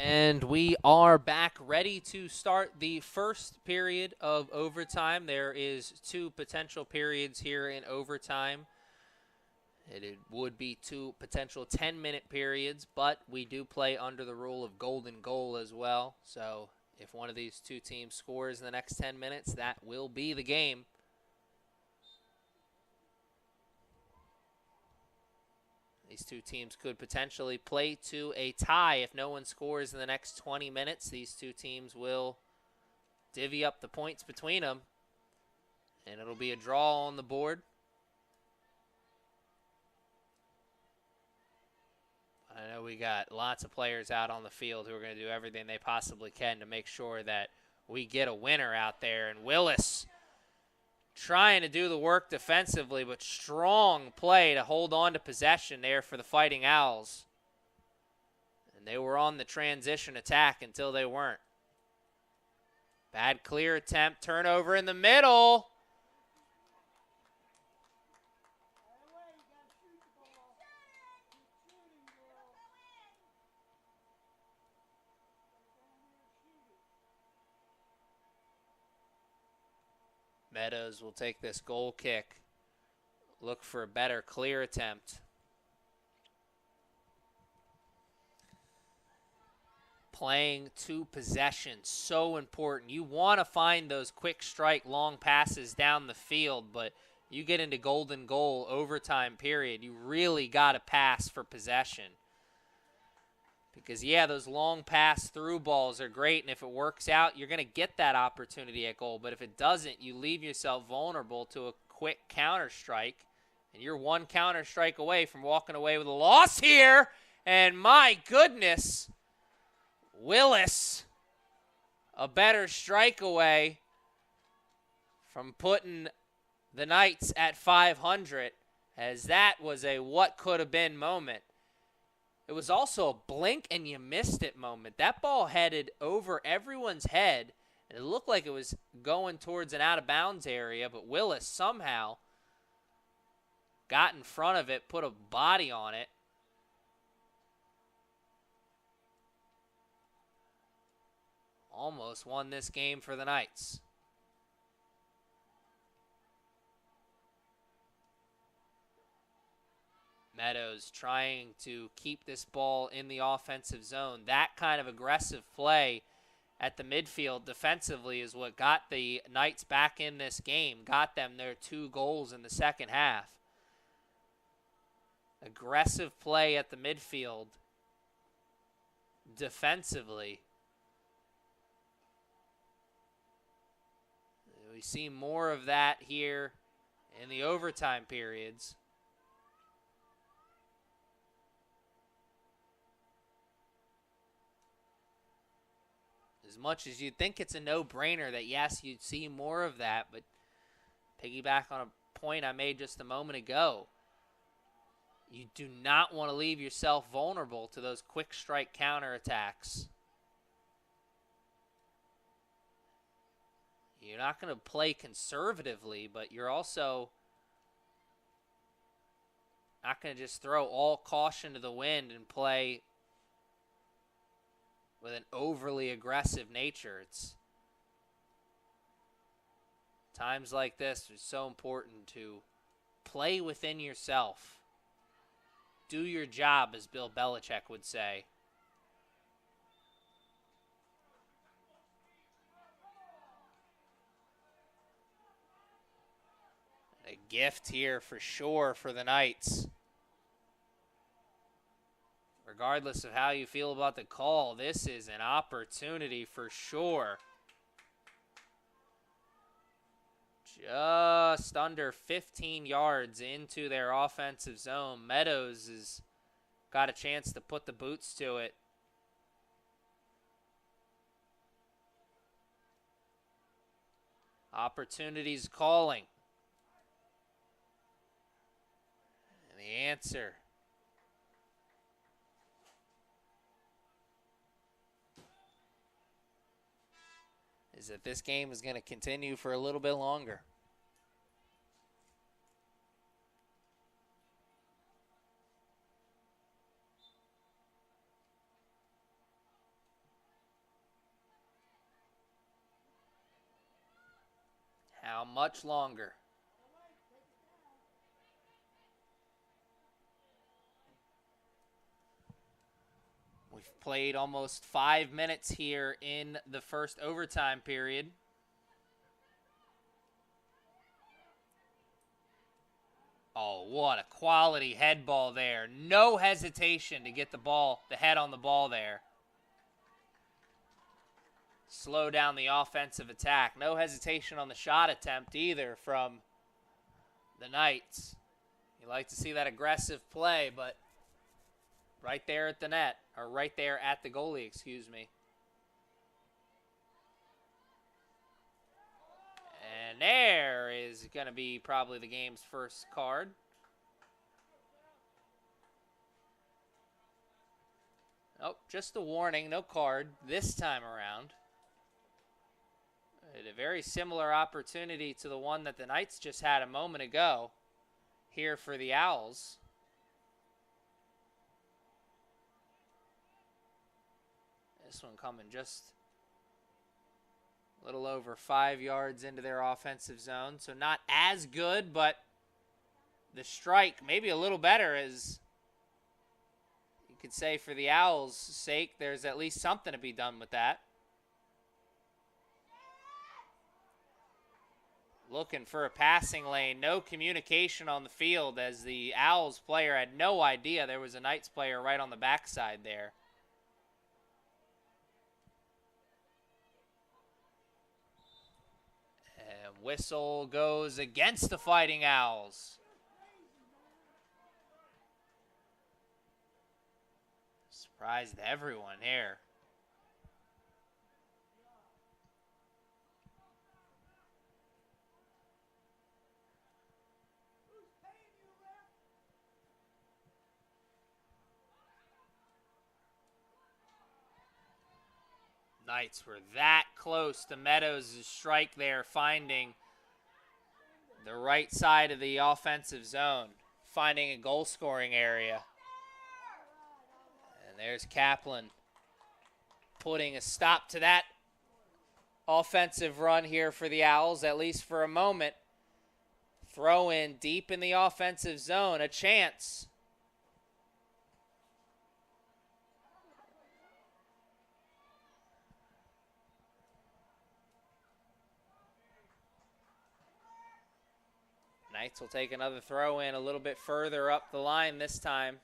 And we are back ready to start the first period of overtime. There is 2 potential periods here in overtime. It would be 2 potential 10-minute periods, but we do play under the rule of golden goal as well. So if one of these 2 teams scores in the next 10 minutes, that will be the game. These 2 teams could potentially play to a tie if no one scores in the next 20 minutes. These 2 teams will divvy up the points between them, and it'll be a draw on the board. I know we got lots of players out on the field who are going to do everything they possibly can to make sure that we get a winner out there. And Willis trying to do the work defensively, but strong play to hold on to possession there for the Fighting Owls. And they were on the transition attack until they weren't. Bad clear attempt, turnover in the middle. Meadows will take this goal kick. Look for a better clear attempt. Playing to possession, so important. You want to find those quick strike long passes down the field, but you get into golden goal overtime period, you really got to pass for possession. Because, yeah, those long pass through balls are great, and if it works out, you're going to get that opportunity at goal. But if it doesn't, you leave yourself vulnerable to a quick counter strike, and you're 1 counter strike away from walking away with a loss here. And my goodness, Willis, a better strike away from putting the Knights at 500, as that was a what could have been moment. It was also a blink and you missed it moment. That ball headed over everyone's head, and it looked like it was going towards an out-of-bounds area, but Willis somehow got in front of it, put a body on it. Almost won this game for the Knights. Meadows trying to keep this ball in the offensive zone. That kind of aggressive play at the midfield defensively is what got the Knights back in this game, got them their 2 goals in the second half. Aggressive play at the midfield defensively. We see more of that here in the overtime periods. As much as you'd think it's a no-brainer that, yes, you'd see more of that, but piggyback on a point I made just a moment ago, you do not want to leave yourself vulnerable to those quick strike counterattacks. You're not going to play conservatively, but you're also not going to just throw all caution to the wind and play with an overly aggressive nature. It's times like this are so important to play within yourself. Do your job, as Bill Belichick would say. A gift here for sure for the Knights. Regardless of how you feel about the call, this is an opportunity for sure. Just under 15 yards into their offensive zone. Meadows has got a chance to put the boots to it. Opportunities calling. And the answer is that this game is going to continue for a little bit longer. How much longer? We've played almost 5 minutes here in the first overtime period. Oh, what a quality head ball there. No hesitation to get the head on the ball there. Slow down the offensive attack. No hesitation on the shot attempt either from the Knights. You like to see that aggressive play, but right there at the net, or right there at the goalie, excuse me. And there is going to be probably the game's first card. Oh, just a warning, no card this time around. A very similar opportunity to the one that the Knights just had a moment ago here for the Owls. This one coming just a little over 5 yards into their offensive zone. So not as good, but the strike maybe a little better, as you could say for the Owls' sake. There's at least something to be done with that. Looking for a passing lane. No communication on the field, as the Owls player had no idea there was a Knights player right on the backside there. And whistle goes against the Fighting Owls. Surprised everyone here. Knights were that close to Meadows' strike there, finding the right side of the offensive zone, finding a goal-scoring area. And there's Kaplan putting a stop to that offensive run here for the Owls, at least for a moment. Throw in deep in the offensive zone, a chance. Knights will take another throw in a little bit further up the line this time.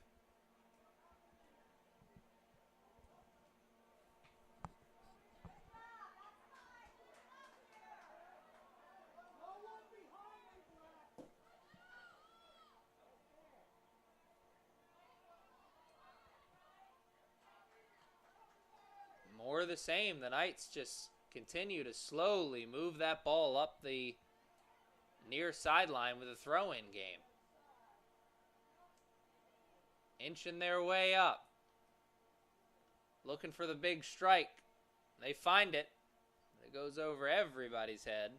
More of the same. The Knights just continue to slowly move that ball up the near sideline with a throw-in game. Inching their way up. Looking for the big strike. They find it. It goes over everybody's head.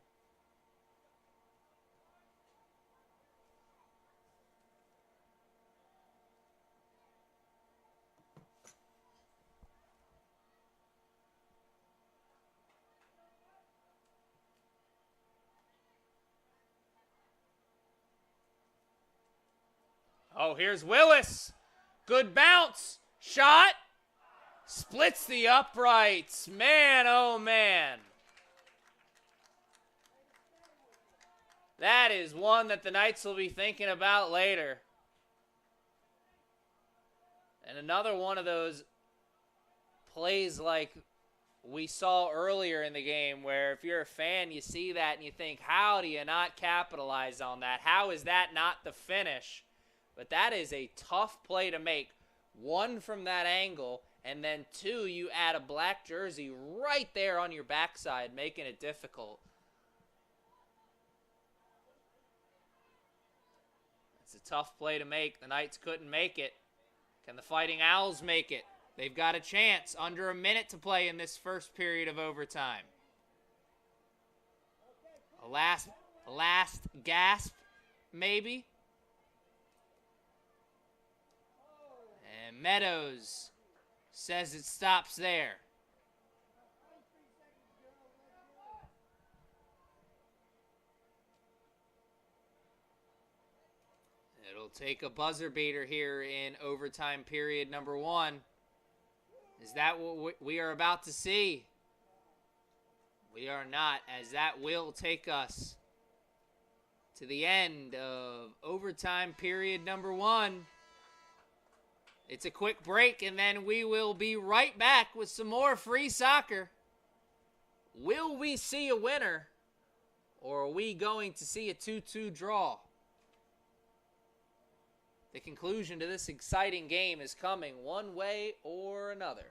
Oh, here's Willis. Good bounce. Shot. Splits the uprights. Man, oh man. That is one that the Knights will be thinking about later. And another one of those plays like we saw earlier in the game, where if you're a fan, you see that and you think, how do you not capitalize on that? How is that not the finish? But that is a tough play to make. One, from that angle, and then two, you add a black jersey right there on your backside, making it difficult. It's a tough play to make. The Knights couldn't make it. Can the Fighting Owls make it? They've got a chance. Under a minute to play in this first period of overtime. A last gasp, maybe. And Meadows says it stops there. It'll take a buzzer beater here in overtime period number 1. Is that what we are about to see? We are not, as that will take us to the end of overtime period number 1. It's a quick break, and then we will be right back with some more free soccer. Will we see a winner, or are we going to see a 2-2 draw? The conclusion to this exciting game is coming one way or another.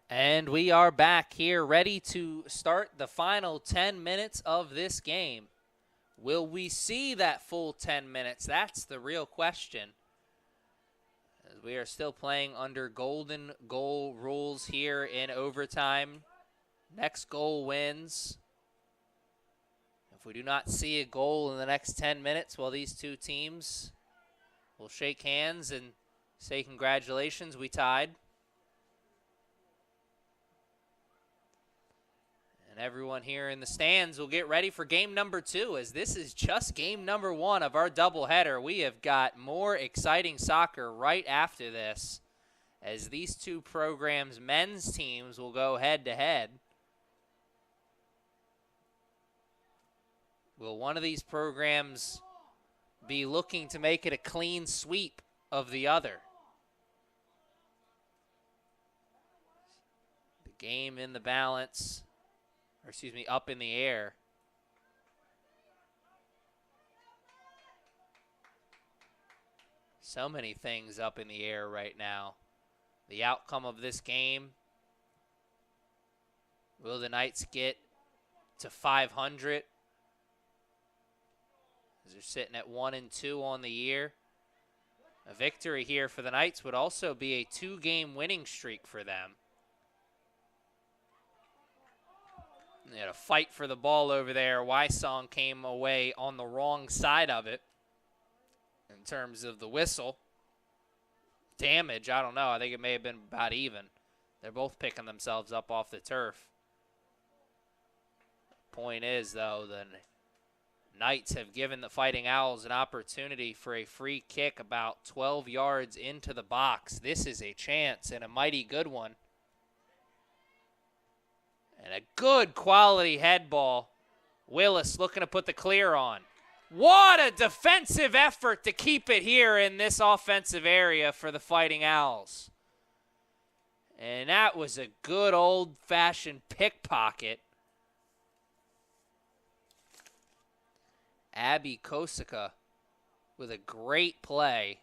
And we are back here ready to start the final 10 minutes of this game. Will we see that full 10 minutes? That's the real question. As we are still playing under golden goal rules here in overtime. Next goal wins. If we do not see a goal in the next 10 minutes, well, these two teams will shake hands and say congratulations, we tied. And everyone here in the stands will get ready for game number 2, as this is just game number 1 of our doubleheader. We have got more exciting soccer right after this, as these two programs' men's teams will go head-to-head. Will one of these programs be looking to make it a clean sweep of the other? The game in the balance. Or excuse me, up in the air. So many things up in the air right now. The outcome of this game. Will the Knights get to 500? As they're sitting at 1-2 on the year. A victory here for the Knights would also be a 2-game winning streak for them. They had a fight for the ball over there. Wysong came away on the wrong side of it in terms of the whistle. Damage, I don't know. I think it may have been about even. They're both picking themselves up off the turf. Point is, though, the Knights have given the Fighting Owls an opportunity for a free kick about 12 yards into the box. This is a chance, and a mighty good one. And a good quality head ball. Willis looking to put the clear on. What a defensive effort to keep it here in this offensive area for the Fighting Owls. And that was a good old-fashioned pickpocket. Abby Kosika with a great play.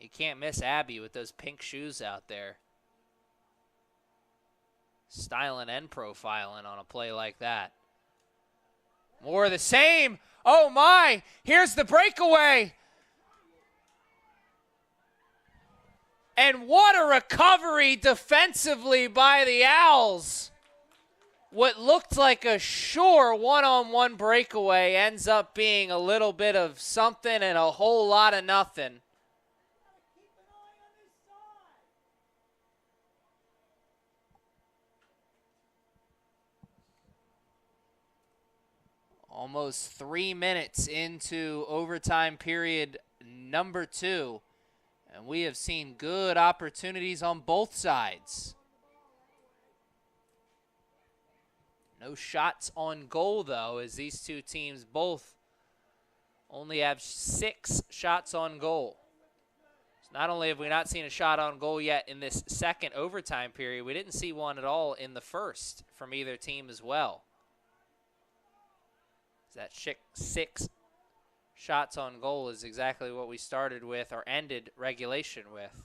You can't miss Abby with those pink shoes out there. Styling and profiling on a play like that. More of the same. Oh my, here's the breakaway. And what a recovery defensively by the Owls. What looked like a sure one-on-one breakaway ends up being a little bit of something and a whole lot of nothing. Almost 3 minutes into overtime period number 2. And we have seen good opportunities on both sides. No shots on goal, though, as these two teams both only have 6 shots on goal. So not only have we not seen a shot on goal yet in this second overtime period, we didn't see one at all in the first from either team as well. That 6 shots on goal is exactly what we started with or ended regulation with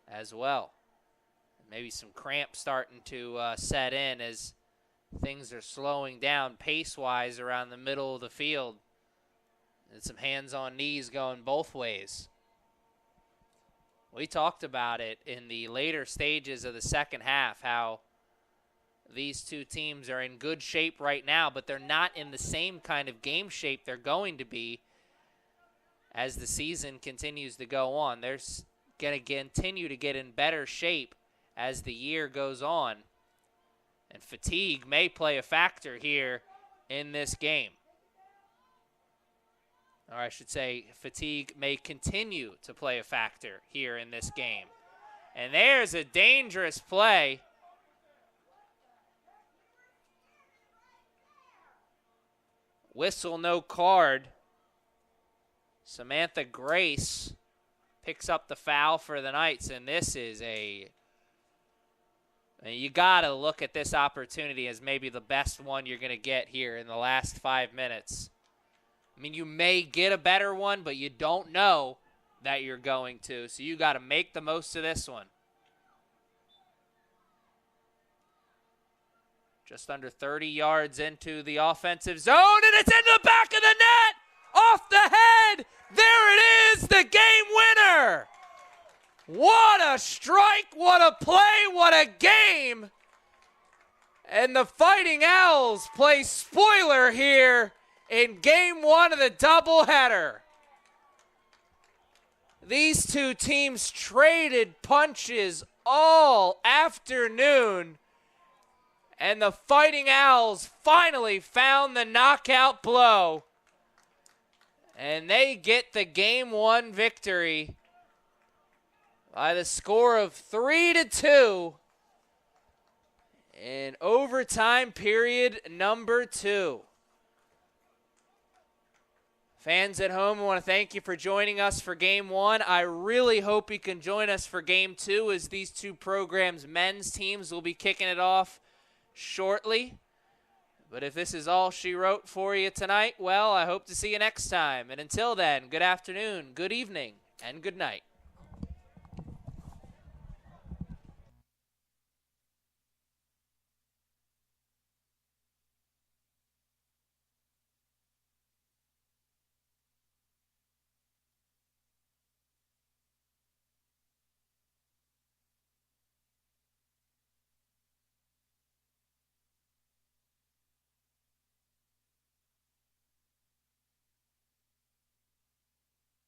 as well. Maybe some cramp starting to set in as things are slowing down pace-wise around the middle of the field. And some hands on knees going both ways. We talked about it in the later stages of the second half, how these two teams are in good shape right now, but they're not in the same kind of game shape they're going to be as the season continues to go on. They're going to continue to get in better shape as the year goes on. And fatigue may play a factor here in this game. Or I should say fatigue may continue to play a factor here in this game. And there's a dangerous play. Whistle, no card. Samantha Grace picks up the foul for the Knights, and this is you got to look at this opportunity as maybe the best one you're going to get here in the last 5 minutes. I mean, you may get a better one, but you don't know that you're going to, so you got to make the most of this one. Just under 30 yards into the offensive zone, and it's into the back of the net! Off the head! There it is, the game winner! What a strike, what a play, what a game! And the Fighting Owls play spoiler here in game 1 of the doubleheader. These two teams traded punches all afternoon. And the Fighting Owls finally found the knockout blow. And they get the Game 1 victory by the score of 3-2 in overtime period number 2. Fans at home, I want to thank you for joining us for Game 1. I really hope you can join us for Game 2 as these two programs' men's teams will be kicking it off shortly. But if this is all she wrote for you tonight, well, I hope to see you next time. And until then, good afternoon, good evening, and good night.